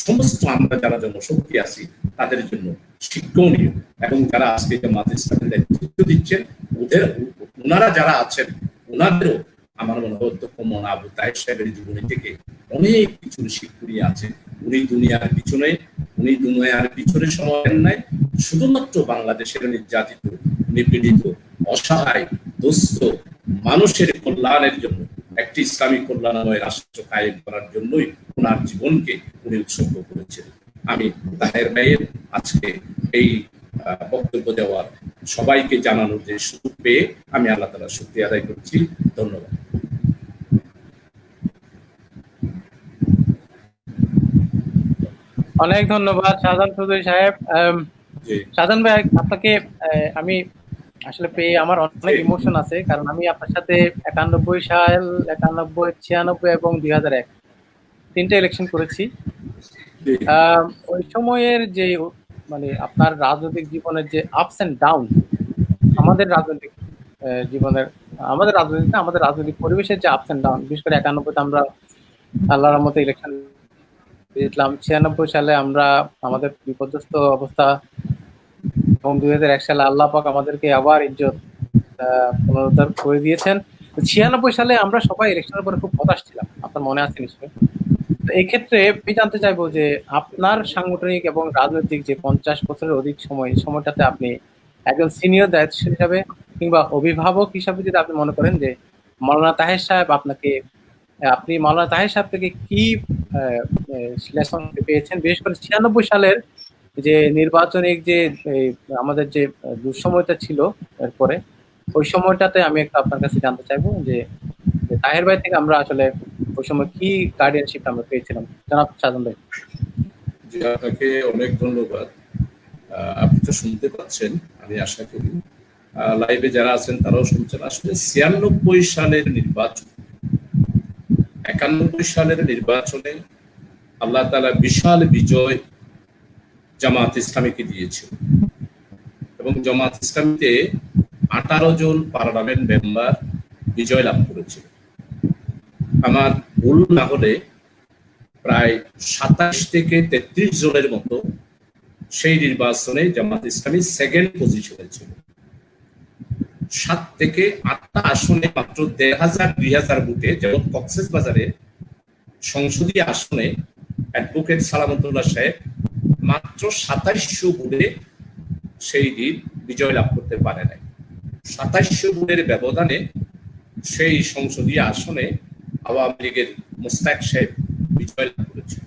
সমস্ত আমরা যারা জনশক্তি আছি তাদের জন্য শিক্ষণীয়, এবং যারা আজকে জামাত ইসলামের নেতৃত্ব দিচ্ছেন ওনারা যারা আছেন ওনাদেরও আমার মনে হয় অধ্যক্ষ মওলানা আবু তাহের সাহেবের জীবনী থেকে অনেক কিছু শিক্ষণীয় আছে। উনি দুনিয়ার পিছনে সময় দেন নাই, শুধুমাত্র বাংলাদেশের নির্যাতিত, নিপীড়িত, অসহায়, দুস্থ মানুষের কল্যাণের জন্য, একটি ইসলামী কল্যাণময় রাষ্ট্র কায়েম করার জন্যই ওনার জীবনকে উনি উৎসর্গ করেছিলেন। আমি তাহের ভাইয়ের আজকে এই বক্তব্য দেওয়ার সবাইকে জানানোর যে সুযোগ পেয়ে আমি আল্লাহ তাআলার শুকরিয়া আদায় করছি। ধন্যবাদ। অনেক ধন্যবাদ শাহজাহান চৌধুরী সাহেব। শাহজাহান ভাই, আপনাকে আমি আসলে পেয়ে আমার অনেক ইমোশন আছে, কারণ আমি আপনার সাথে 91 সাল, 91, 96 এবং 2001 তিনটা ইলেকশন করেছি। ওই সময়ের যে মানে আপনার রাজনৈতিক জীবনের যে আপস এন্ড ডাউন, আমাদের রাজনৈতিক জীবনের, আমাদের রাজনৈতিক পরিবেশের যে আপস এন্ড ডাউন, বিশেষ করে 91-তে আমরা আল্লাহর রহমতে ইলেকশন জিতলাম। 96 সালে আমরা আমাদের বিপর্যস্ত অবস্থা, এবং 2001 সালে আল্লাহ পাক আমাদেরকে আবার ইজ্জত পুনরুদ্ধার করে দিয়েছেন। 96 সালে আমরা সবাই ইলেকশনের পরে খুব হতাশ ছিলাম, আপনার মনে আছে নিশ্চয়ই। তো এই ক্ষেত্রে আমি জানতে চাইবো যে আপনার সাংগঠনিক এবং রাজনৈতিক যে 50 বছরের অধিক সময়টাতে আপনি একজন সিনিয়র দায়িত্বশীল হিসাবে কিংবা অভিভাবক হিসাবে যদি আপনি মনে করেন যে মওলানা তাহের সাহেব আপনি মওলানা তাহের সাহেব থেকে কি লেসন পেয়েছেন, বিশেষ করে 96 সালের যে নির্বাচনিক যে আমাদের যে দুঃসময়টা ছিল, এরপরে ওই সময়টাতে আমি একটু আপনার কাছে জানতে চাইবো যে তাহের ভাই থেকে আমরা আসলে ওই সময় কি গার্ডিয়ানশিপ আমরা পেয়েছিলাম। জনাব শাহজাহান ভাই। জি, আপনাকে অনেক ধন্যবাদ। আপনি তো শুনতে পাচ্ছেন, আমি আশা করি লাইভে যারা আছেন তারাও শুনছেন। আসলে 96 সালের নির্বাচন, 91 সালের নির্বাচনে আল্লাহ তাআলা বিশাল বিজয় জামাত ইসলামীকে দিয়েছিল, এবং জামাত ইসলামীতে 18 জন পার্লামেন্ট মেম্বার বিজয় লাভ করেছিল। আমার ভুল না হলে প্রায় 27 থেকে 33 জনের মতো সেই নির্বাচনে জামাত ইসলামী সেকেন্ড পজিশনে ছিল। 7 থেকে 8টা আসনে মাত্র 1,500-2,000 ভোটে, যেমন কক্সবাজারে সংসদীয় আসনে অ্যাডভোকেট সালামতুল্লাহ সাহেব মাত্র 2700 ভোটে সেই দিন বিজয় লাভ করতে পারে নাই। 2700 ভোটের ব্যবধানে সেই সংসদীয় আসনে আওয়ামী লীগের মুস্তাক সাহেব বিজয় লাভ করেছিল।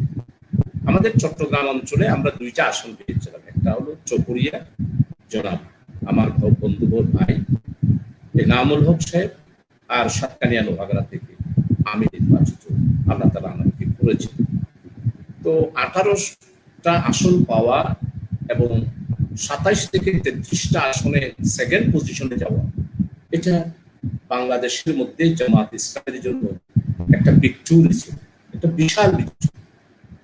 আমাদের চট্টগ্রাম অঞ্চলে আমরা 2টা আসন পেয়েছিলাম, একটা হলো চকরিয়া, জনাব আমার বন্ধু ভাই এনামুল হক সাহেব, আর সাতকানিয়া লোহাগড়া থেকে আমি নির্বাচিত, আল্লাহ তাআলা আমাকে করেছেন। তো 18টা আসন পাওয়া এবং 27 থেকে 33টা আসনে সেকেন্ড পজিশনে যাওয়া, এটা বাংলাদেশের মধ্যে জামাত ইসলামের জন্য একটা ভিক্টোরি ছিল, একটা বিশাল ভিক্টোরি।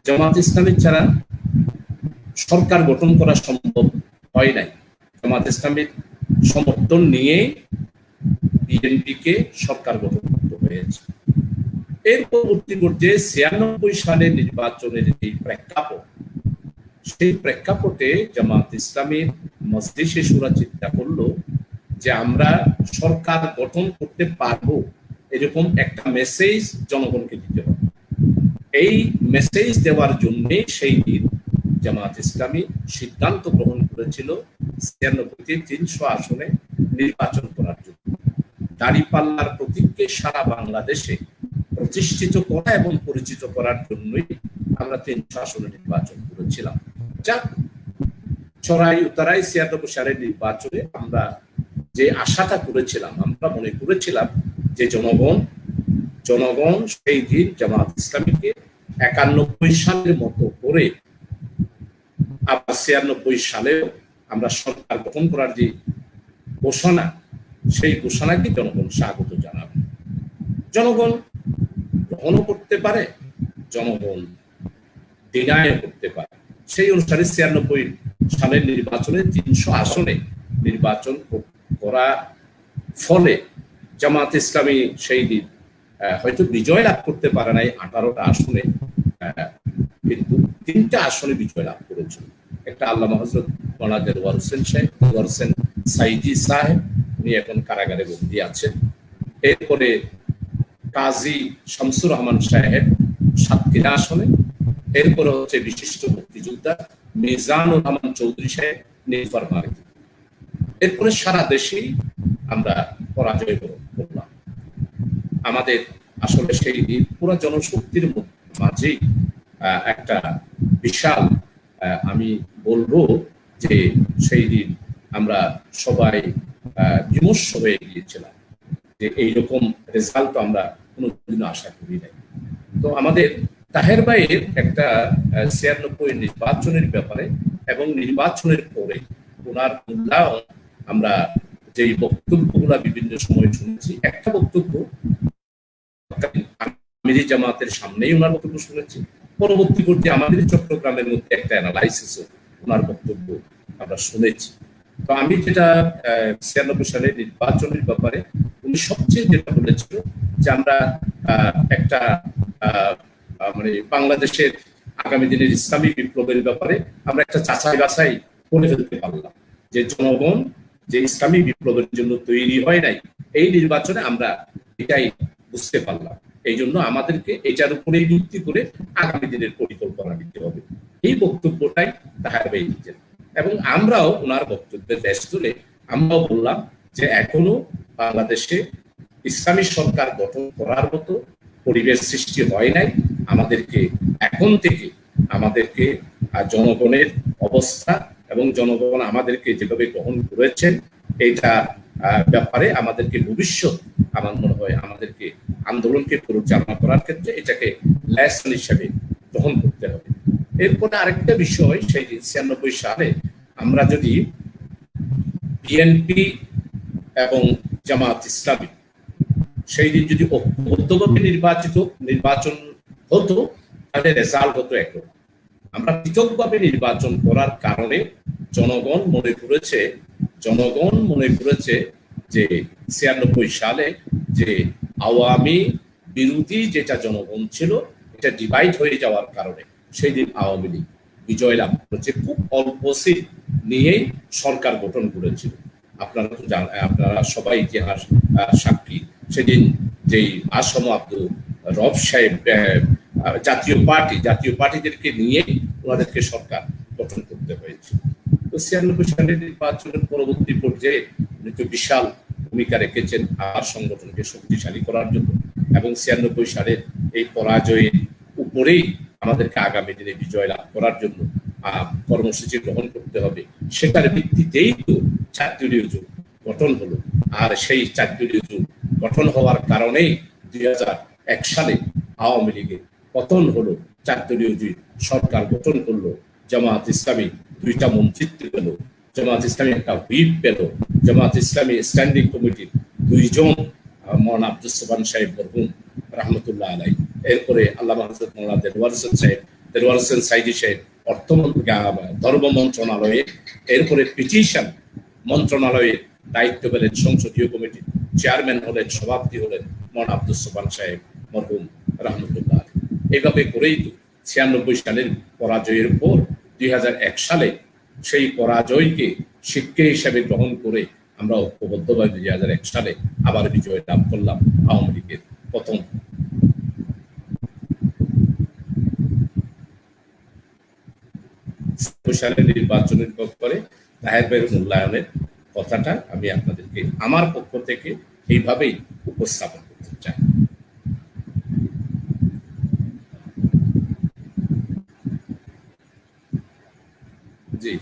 জামাত ইসলামের ছাড়া সরকার গঠন করা সম্ভব হয় নাই। জামাত ইসলামের সমর্থন নিয়ে বিএনপিকে সরকার গঠন করতে হয়েছে। এর পরবর্তী পর্যায়ে 96 সালের নির্বাচনের এই প্রেক্ষাপট, সেই প্রেক্ষাপটে জামাত ইসলামের মজলিসে শুরা চিন্তা করলো যে আমরা সরকার গঠন করতে পারবো, এরকম একটা মেসেজ জনগণকে দিতে হবে। এই মেসেজ দেওয়ার জন্য সেই দিন জামাত ইসলামী সিদ্ধান্ত গ্রহণ করেছিল ৯৬তে ৩০০ আসনে নির্বাচন করার জন্য। দাঁড়িপাল্লার প্রতীককে সারা বাংলাদেশে প্রতিষ্ঠিত করা এবং পরিচিত করার জন্যই আমরা ৩০০ আসনে নির্বাচন করেছিলাম। যা চড়াই উতারাই ৯৬ সালের নির্বাচনে আমরা যে আশাটা করেছিলাম, আমরা মনে করেছিলাম যে জনগণ সেই দিন জামাত ইসলামীকে ৯১ সালের মতো করে আবার ৯৬ সালেও আমরা সরকার গঠন করার যে ঘোষণা, সেই ঘোষণাকে জনগণ স্বাগত জানাবে। জনগণ গ্রহণও করতে পারে, জনগণ ডিনায় করতে পারে। সেই অনুসারে ৯৬ সালের নির্বাচনে ৩০০ আসনে নির্বাচন করার ফলে জামাত ইসলামী সেই দিন হয়তো বিজয় লাভ করতে পারে নাই ১৮টা আসনে, কিন্তু ৩টা আসনে বিজয় লাভ করেছিল। একটা আল্লামা হযরত মাওলানা দেলোয়ার হোসেন সাইদি সাহেব, উনি এখন কারাগারে বন্দী আছেন। এরপরে কাজী শামসুর রহমান সাহেব সাতক্ষীরা আসনে। এরপরে হচ্ছে বিশিষ্ট মুক্তিযোদ্ধা মিজানুর রহমান চৌধুরী সাহেব নীলফামারী। এরপরে সারা দেশেই আমরা পরাজয় করলাম। আমাদের আসলে সেই পুরো জনশক্তির মাঝেই একটা বিশাল, আমি বলবো যে সেই দিন আমরা সবাই বিমর্ষ হয়ে গিয়েছিলাম যে এইরকম রেজাল্ট আমরা কোনোদিনও আশা করি নাই। তো আমাদের তাহের ভাইয়ের একটা ৯৬ নির্বাচনের ব্যাপারে এবং নির্বাচনের পরে ওনার মূল্যায়ন, আমরা যেই বক্তব্যগুলা বিভিন্ন সময় শুনেছি, একটা বক্তব্য আমিরি জামাতের সামনেই ওনার বক্তব্য শুনেছি, পরবর্তী পর্যায়ে আমাদের চট্টগ্রামের মধ্যে একটা অ্যানালাইসিস ওনার বক্তব্য আমরা শুনেছি। তো আমি যেটা ৯৬ সালের নির্বাচনের ব্যাপারে উনি সবচেয়ে যেটা বলেছিল যে আমরা একটা মানে বাংলাদেশের আগামী দিনের ইসলামী বিপ্লবের ব্যাপারে আমরা একটা যাচাই বাছাই করে ফেলতে পারলাম যে জনগণ যে ইসলামী বিপ্লবের জন্য তৈরি হয় নাই, এই নির্বাচনে আমরা এটাই বুঝতে পারলাম। এই জন্য আমাদেরকে এটার উপরেই ভিত্তি করে আগামী দিনের পরিকল্পনা নিতে হবে। এই বক্তব্যটাই তাহার ভাই দিতেন এবং আমরাও ওনার বক্তব্যের দেশ তুলে আমরাও বললাম যে এখনো বাংলাদেশে ইসলামী সরকার গঠন করার মতো পরিবেশ সৃষ্টি হয় নাই। আমাদেরকে এখন থেকে আমাদেরকে জনগণের অবস্থা এবং জনগণ আমাদেরকে যেভাবে গ্রহণ করেছেন এইটা ব্যাপারে আমাদেরকে ভবিষ্যৎ, আমার মনে হয় আমাদেরকে আন্দোলনকে পরিচালনা করার ক্ষেত্রে এটাকে লেসন হিসেবে গ্রহণ করতে হবে। এরপরে আরেকটা বিষয়, সেই ৯৬ সালে আমরা যদি বিএনপি এবং জামাত ইসলামী সেই দিন যদি ঐক্যবদ্ধভাবে নির্বাচন হতো তাহলে রেজাল্ট হতো একরকম। আমরা পৃথকভাবে নির্বাচন করার কারণে জনগণ মনে করেছে যে ৯৬ সালে যে আওয়ামী বিরোধী যেটা জনগণ ছিল, এটা ডিভাইড হয়ে যাওয়ার কারণে সেই দিন আওয়ামী লীগ বিজয় লাভ করেছে। খুব অল্প সিট নিয়েই সরকার গঠন করেছিল। আপনারা সবাই ইতিহাস সাক্ষী। সেদিন যেই আসম আব্দুল রব সাহেব জাতীয় পার্টিদেরকে নিয়ে ওনাদেরকে সরকার গঠন করতে হয়েছে। তো ৯৬ সালের নির্বাচনের পরবর্তী পর্যায়ে উনি তো বিশাল ভূমিকা রেখেছেন আর সংগঠনকে শক্তিশালী করার জন্য, এবং ৯৬ সালের এই পরাজয়ের উপরেই আমাদেরকে আগামী দিনে বিজয় লাভ করার জন্য কর্মসূচি গ্রহণ করতে হবে। সেটার ভিত্তিতেই তো ৪ দলীয় জোট গঠন হলো। আর সেই ৪ দলীয় জোট গঠন হওয়ার কারণেই ২০০১ সালে আওয়ামী লীগের পতন হলো। ৪ দলীয় জোট সরকার গঠন করলো। জামাত ইসলামী ২টা মন্ত্রিত্ব পেল, জামাত ইসলামী একটা হুইপ পেল, জামাত ইসলামী স্ট্যান্ডিং কমিটির ২ জন মাওলানা আব্দুস সোবহান সাহেব মরহুম রহমতুল্লাহ আলাই, এরপরে আল্লামা হযরত মাওলানা দেলোয়ার হোসেন সাইদি সাহেব ধর্ম মন্ত্রণালয়ে, এরপরে পিটিশন মন্ত্রণালয়ের দায়িত্ব পেলেন। সংসদীয় কমিটির চেয়ারম্যান হলেন, সভাপতি হলেন মাওলানা আব্দুস সোবহান সাহেব মরহুম রহমতুল্লাহ আলাই। এইভাবে করেই তো ৯৬ সালের পরাজয়ের পর ২০০১ সালে সেই পরাজয়কে শিক্ষা হিসাবে গ্রহণ করে আমরা ঐক্যবদ্ধভাবে 2001 সালে আবার বিজয় লাভ করলাম আওয়ামী লীগের প্রথম। সালে নির্বাচনের পরে তাহের ভাইয়ের মূল্যায়নের কথাটা আমি আপনাদেরকে আমার পক্ষ থেকে এইভাবেই উপস্থাপন করতে চাই। জি,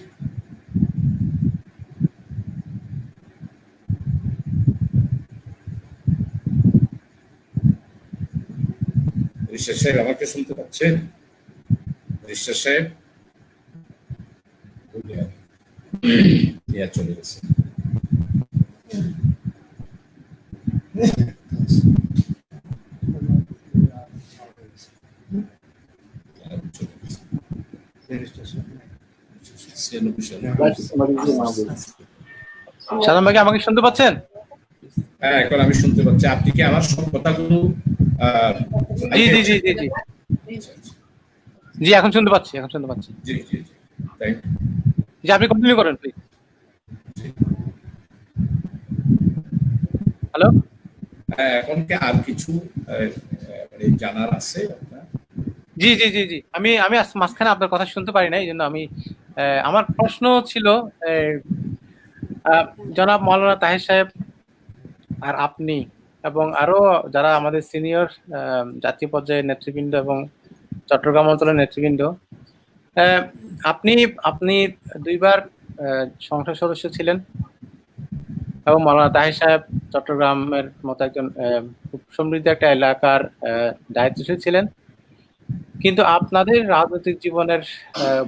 রিশাদ সাহেব আমাকে শুনতে পাচ্ছেন? রিশাদ সাহেব চলে গেছে। সালাম ভাই, আমাকে শুনতে পাচ্ছেন? হ্যাঁ, এখন আমি শুনতে পাচ্ছি। আপনি কি আমার সব কথাগুলো জি জি জি জি জি জি এখন শুনতে পাচ্ছি, এখন শুনতে পাচ্ছি। জি জি জি, থ্যাংক ইউ। জি, আপনি কন্টিনিউ করেন প্লিজ। হ্যালো। এখন কি আর কিছু মানে জানার আছে আপনার? জি জি জি জি আমি আমি মাঝখানে আপনার কথা শুনতে পারি না, এই জন্য আমি আমার প্রশ্ন ছিল জনাব মাওলানা তাহের সাহেব আর আপনি এবং আরো যারা আমাদের সিনিয়র জাতীয় পর্যায়ের নেতৃবৃন্দ এবং চট্টগ্রাম অঞ্চলের নেতৃবৃন্দ, আপনি আপনি দুইবার সংসদ সদস্য ছিলেন এবং মাওলানা তাহের সাহেব চট্টগ্রামের মতো একজন খুব সমৃদ্ধ একটা এলাকার দায়িত্বশীল ছিলেন, কিন্তু আপনাদের রাজনৈতিক জীবনের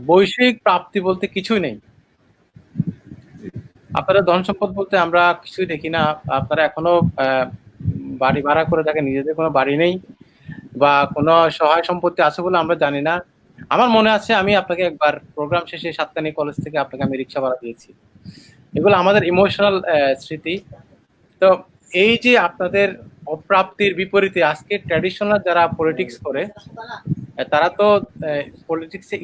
বৈষয়িক প্রাপ্তি বলতে কিছুই নেই। আপনারা ধন সম্পদ বলতে আমরা কিছুই দেখি না। আপনারা এখনো বাড়ি ভাড়া করে থাকেন, নিজেদের কোনো বাড়ি নেই বা কোনো সহায় সম্পত্তি আছে বলে আমরা জানি না। আমার মনে আছে আমি আপনাকে একবার প্রোগ্রাম শেষে সাতকানি কলেজ থেকে আপনাকে আমি রিক্সা ভাড়া দিয়েছি। এগুলো আমাদের ইমোশনাল স্মৃতি। তো এই যে আপনাদের অপ্রাপ্তির বিপরীতে আজকে ট্র্যাডিশনাল যারা পলিটিক্স করে তারা তো পলিটিক্সে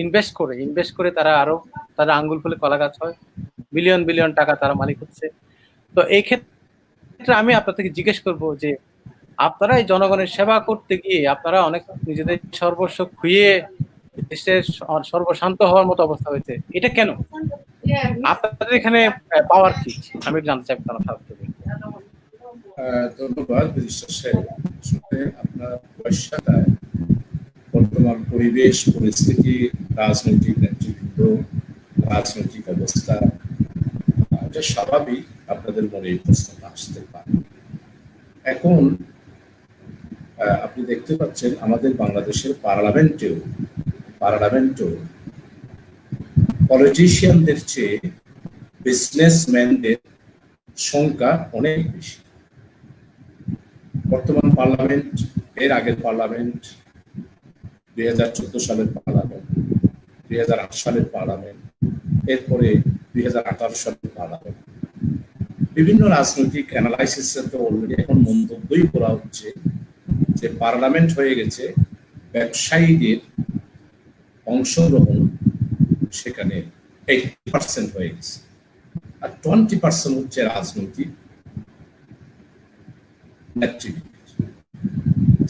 ইনভেস্ট করে তারা আরো তারা আঙ্গুল ফুলে কলা গাছ হয়, বিলিয়ন বিলিয়ন টাকা তারা মালিক হচ্ছে। তো এই ক্ষেত্রে আমি আপনার থেকে জিজ্ঞেস করব যে আপনারা এই জনগণের সেবা করতে গিয়ে আপনারা অনেক নিজেদের সর্বস্ব খুইয়ে দেশের সর্বশান্ত হওয়ার মতো অবস্থা হয়েছে, এটা কেন? আপনাদের এখানে পাওয়ার কি? আমি জানতে চাই আপনার তরফ থেকে। ধন্যবাদ বিশ্বাস সাহেব। আসলে আপনার পয়সাটায় বর্তমান পরিবেশ পরিস্থিতি, রাজনৈতিক নেতৃত্ব, রাজনৈতিক অবস্থা, এটা স্বাভাবিক আপনাদের মনে এই প্রশ্নটা আসতে পারে। এখন আপনি দেখতে পাচ্ছেন আমাদের বাংলাদেশের পার্লামেন্টেও পলিটিশিয়ানদের চেয়ে বিজনেসম্যানদের সংখ্যা অনেক বেশি। বর্তমান পার্লামেন্ট, এর আগের পার্লামেন্ট, 2014 সালের পার্লামেন্ট, 2008 সালের পার্লামেন্ট, এরপরে 2018 সালের পার্লামেন্ট, বিভিন্ন রাজনৈতিক অ্যানালাইসিসে তো অলরেডি এখন মন্তব্যই করা হচ্ছে যে পার্লামেন্ট হয়ে গেছে ব্যবসায়ীদের অংশগ্রহণ সেখানে 80% হয়ে গেছে, আর 20% হচ্ছে রাজনৈতিক নেতৃত্ব,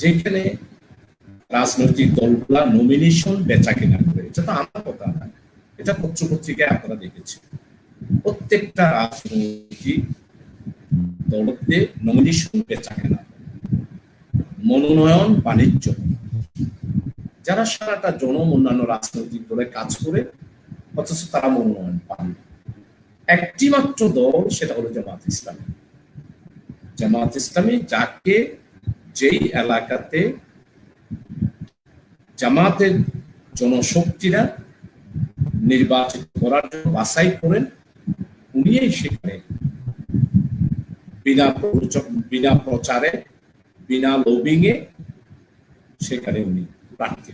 যেখানে রাজনৈতিক দলগুলা নমিনেশন বেচা কেনা করে। এটা তো আমার কথা না, এটা পত্রপত্রিকায় আপনারা দেখেছেন। প্রত্যেকটা রাজনৈতিক দলতে নমিনেশন বেচা কেনা, মনোনয়ন বাণিজ্য, যারা সারাটা জনম অন্যান্য রাজনৈতিক দলে কাজ করে অথচ তারা মনোনয়ন পান না। একটি মাত্র দল, সেটা হলো জামাত ইসলামী। জামাত ইসলামী যাকে যেই এলাকাতে জামাতের জনশক্তিরা নির্বাচিত করার জন্য বাছাই করেন, উনি সেখানে বিনা প্রচারে, বিনা লবিংয়ে সেখানে উনি প্রার্থী।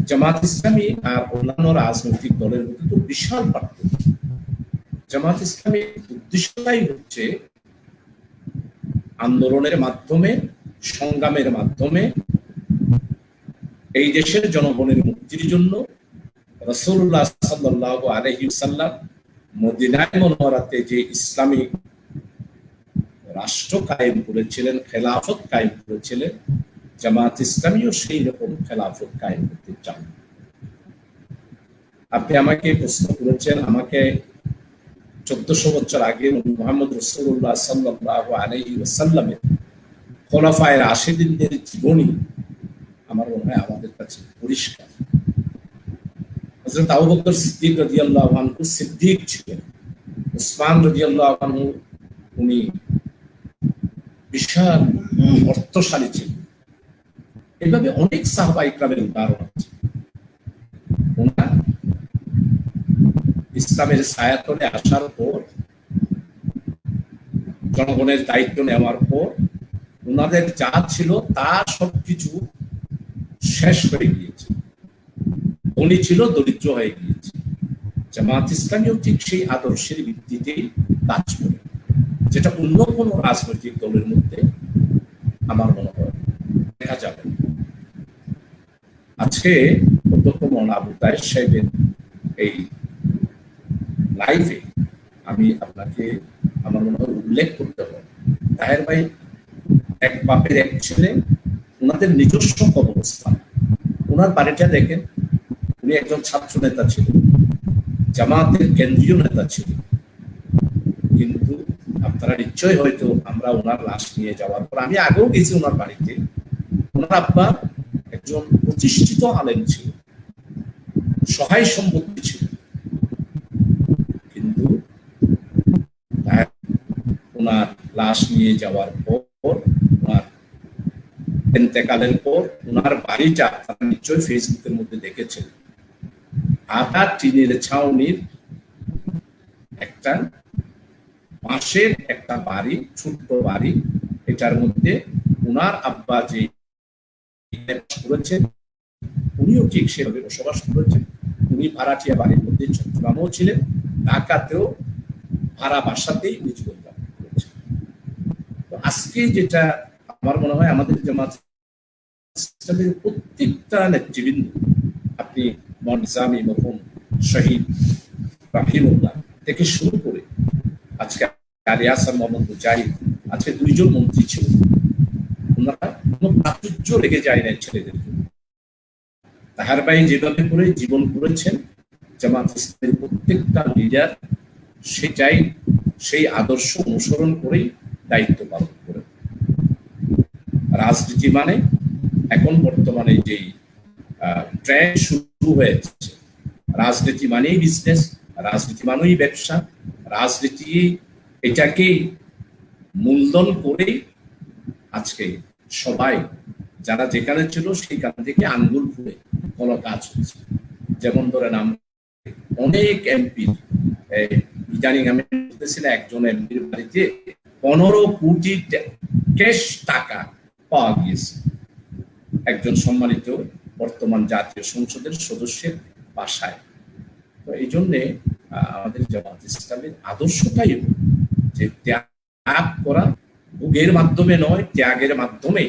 জামাত ইসলামী আর অন্যান্য রাজনৈতিক দলের মধ্যে তো বিশাল পার্থক্য। জামাত ইসলামীর উদ্দেশ্যটাই হচ্ছে আন্দোলনের মাধ্যমে, সংগ্রামের মাধ্যমে এই দেশের জনগণের মুক্তির জন্য রাসূলুল্লাহ সাল্লাল্লাহু আলাইহি ওয়াসাল্লাম মদিনায় মুনাওয়ারাতে যে ইসলামী রাষ্ট্র কায়েম করেছিলেন, খেলাফত কায়েম করেছিলেন, জামাত ইসলামীও সেই রকম খেলাফত কায়েম করতে চান। আপনি আমাকে প্রশ্ন করেছেন, আমাকে 1400 বছর আগে মুহাম্মদ রাসূলুল্লাহ সাল্লাল্লাহু আলাইহি ওয়াসাল্লামের খোলাফায়ে রাশিদিনদের জীবনী আমার মনে হয় আমাদের কাছে পরিষ্কার। হযরত আবু বকর সিদ্দিক রাদিয়াল্লাহু আনহু সিদ্দিক ছিলেন, উসমান রাদিয়াল্লাহু আনহু উনি বিশাল অর্থশালী ছিলেন। এভাবে অনেক সাহাবা ইকরামের উদাহরণ আছে। ওনারা ইসলামের ছায়াতলে আসার পর, জনগণের দায়িত্ব নেওয়ার পর ওনাদের যা ছিল তা সবকিছু শেষ হয়ে গিয়েছে। ধনী ছিল, দরিদ্র হয়ে গিয়েছে। জামাত ইসলামীও ঠিক সেই আদর্শের ভিত্তিতেই কাজ করে, যেটা অন্য কোনো রাজনৈতিক দলের মধ্যে আমার মনে হয় দেখা যাবে। আজকে অধ্যক্ষ মাওলানা আবু তাহের সাহেবের এই লাইভে আমি আপনাকে আমার মনে হয় উল্লেখ করতে হবে, তাহের ভাই এক বাপের এক ছেলে, ওনাদের নিজস্ব কবরস্থান। ওনার বাড়িটা দেখেন, উনি একজন ছাত্র নেতা ছিলেন, জামাতের কেন্দ্রীয় নেতা ছিলেন। কিন্তু আপনারা নিশ্চয়ই হয়তো আমরা ওনার লাশ নিয়ে যাওয়ার পর, আমি আগেও গেছি ওনার বাড়িতে, ওনার আব্বা একজন প্রতিষ্ঠিত আলেম ছিল, সহায় সম্পত্তি ছিল। কিন্তু ওনার লাশ নিয়ে যাওয়ার পর, ওনার ইন্তেকালের পর ওনার বাড়িটা আপনারা নিশ্চয়ই ফেসবুকের মধ্যে দেখেছেন, আধা টিনের ছাউনির একটা বাঁশের একটা বাড়ি, ছোট্ট বাড়ি। এটার মধ্যে ওনার আব্বা যে করেছেন, উনিও ঠিক সেভাবে বসবাস করেছেন। উনি ভাড়াটিয়া বাড়ির মধ্যে চট্টগ্রামেও ছিলেন, ঢাকাতেও ভাড়া বাসাতেই জীবনযাপন করেছেন। তো আজকে যেটা আমার মনে হয় আমাদের জামাত ইসলামের প্রত্যেকটা নেতৃবৃন্দ, আপনি মনজামি মরহুম শহীদ রাহিমুল্লাহ থেকে শুরু করে আজকে আলী হাসান মোহাম্মদ মুজাহিদ, আজকে 2 জন মন্ত্রী ছিল, ওনারা কোনো প্রাচুর্য রেখে যায় না ছেলেদের। তাহার ভাই যেভাবে করে জীবন করেছেন, জামাত ইসলামের প্রত্যেকটা লিডার সেটাই, সেই আদর্শ অনুসরণ করেই দায়িত্ব পালন করে। রাজনীতি মানে এখন বর্তমানে যেই ট্রেন্ড শুরু হয়েছে, রাজনীতি মানেই বিজনেস, রাজনীতি মানেই ব্যবসা, রাজনীতি এটাকে মূলধন করে আজকে সবাই যারা যেখানে ছিল সেখান থেকে আঙ্গুল ফুলে কোনো কাজ হচ্ছে। যেমন ধরেন অনেক এমপি, ইদানিং আমি বলতেছিলাম একজন এমপির বাড়িতে 15 কোটি ক্যাশ টাকা পাওয়া গিয়েছে, একজন সম্মানিত বর্তমান জাতীয় সংসদের সদস্যের বাসায়। তো এই জন্যে আমাদের জামাত ইসলামের আদর্শটাই যে ত্যাগ করা, ভোগের মাধ্যমে নয়, ত্যাগের মাধ্যমে।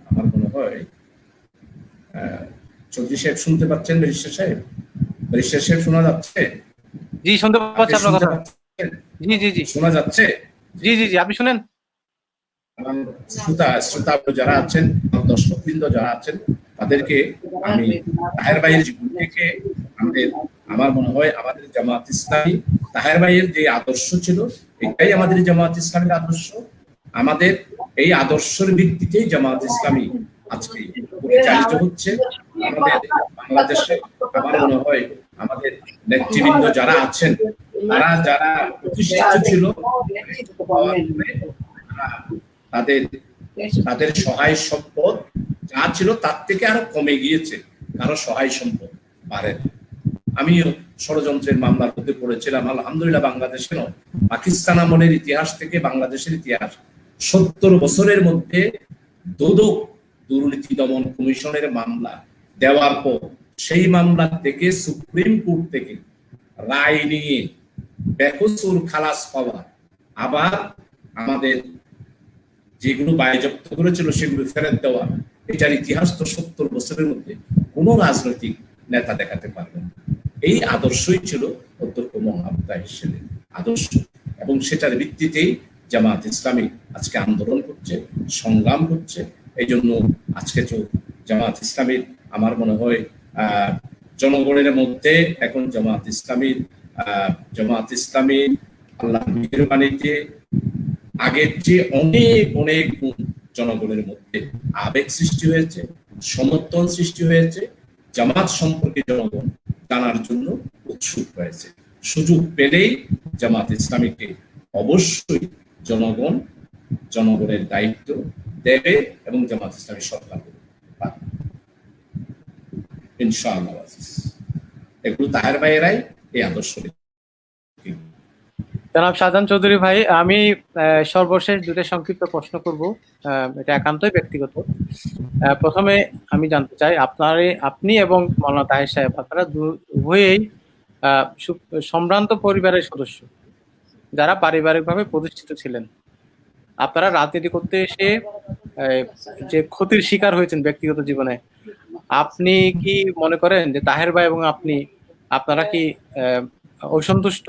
আমার মনে হয় চৌধুরী সাহেব শুনতে পাচ্ছেন? ব্যারিস্টার সাহেব, ব্যারিস্টার সাহেব শোনা যাচ্ছে? জি, শুনতে পাচ্ছি আপনার কথা। জি জি জি শোনা যাচ্ছে? জি জি জি আপনি শুনেন। শ্রোতা যারা আছেন, দর্শকবৃন্দ যারা আছেন, তাদেরকে আমি তাহের ভাইয়ের জীবন থেকে আমার মনে হয় আমাদের জামাত ইসলামী, তাহের ভাইয়ের যে আদর্শ ছিল এটাই আমাদের জামাত ইসলামের আদর্শ। আমাদের এই আদর্শের ভিত্তিতেই জামাত ইসলামী আজকে পরিচালিত হচ্ছে। আমাদের বাংলাদেশে আমার মনে হয় আমাদের নেতৃবৃন্দ যারা আছেন, তারা যারা প্রতিষ্ঠিত ছিল, তাদের সহায় সম্পদ যা ছিল তার থেকে আরো কমে গিয়েছে, কারো সহায় সম্পদ বাড়ে। আমিও ষড়যন্ত্রের মামলার মধ্যে পড়েছিলাম। আলহামদুলিল্লাহ বাংলাদেশে নয়, পাকিস্তান আমলের ইতিহাস থেকে বাংলাদেশের ইতিহাস 70 বছরের মধ্যে দুদক দুর্নীতি দমন কমিশনের মামলা দেওয়ার পর সেই মামলা থেকে সুপ্রিম কোর্ট থেকে রায় নিয়ে বেকসুর খালাস পাওয়া, আবার আমাদের যেগুলো বাজেয়াপ্ত করেছিল সেগুলো ফেরত দেওয়া, এটার ইতিহাস তো 70 বছরের মধ্যে কোনো রাজনৈতিক নেতা দেখাতে পারবেন। এই আদর্শই ছিল অধ্যক্ষ মৌলানা আবু তাহের সাহেবের আদর্শ, এবং সেটার ভিত্তিতেই জামাত ইসলামী আজকে আন্দোলন করছে, সংগ্রাম করছে। এই জন্য আজকে তো জামাত ইসলামীর আমার মনে হয় জনগণের মধ্যে এখন জামাত ইসলামী আল্লাহ মেহেরবানিতে আগের চেয়ে অনেক অনেক জনগণের মধ্যে আবেগ সৃষ্টি হয়েছে, সমর্থন সৃষ্টি হয়েছে। জামাত সম্পর্কে জনগণ জানার জন্য উৎসুক হয়েছে। সুযোগ পেলেই জামাত ইসলামীকে অবশ্যই জনগণের দায়িত্ব দেবে এবং জামাত ইসলামী সরকার করবে ইনশাআল্লাহ। এগুলো তাহের ভাইয়েরাই এই আদর্শ। জনাব শাহজাহান চৌধুরী ভাই, আমি সর্বশেষ দুটো সংক্ষিপ্ত প্রশ্ন করব, এটা একান্তই ব্যক্তিগত। প্রথমে আমি জানতে চাই, আপনি এবং মৌলানা তাহের সাহেব, আপনারা উভয়েই সম্ভ্রান্ত পরিবারের সদস্য যারা পারিবারিকভাবে প্রতিষ্ঠিত ছিলেন। আপনারা রাজনীতি করতে এসে যে ক্ষতির শিকার হয়েছেন ব্যক্তিগত জীবনে, আপনি কি মনে করেন যে তাহের ভাই এবং আপনারা কি অসন্তুষ্ট?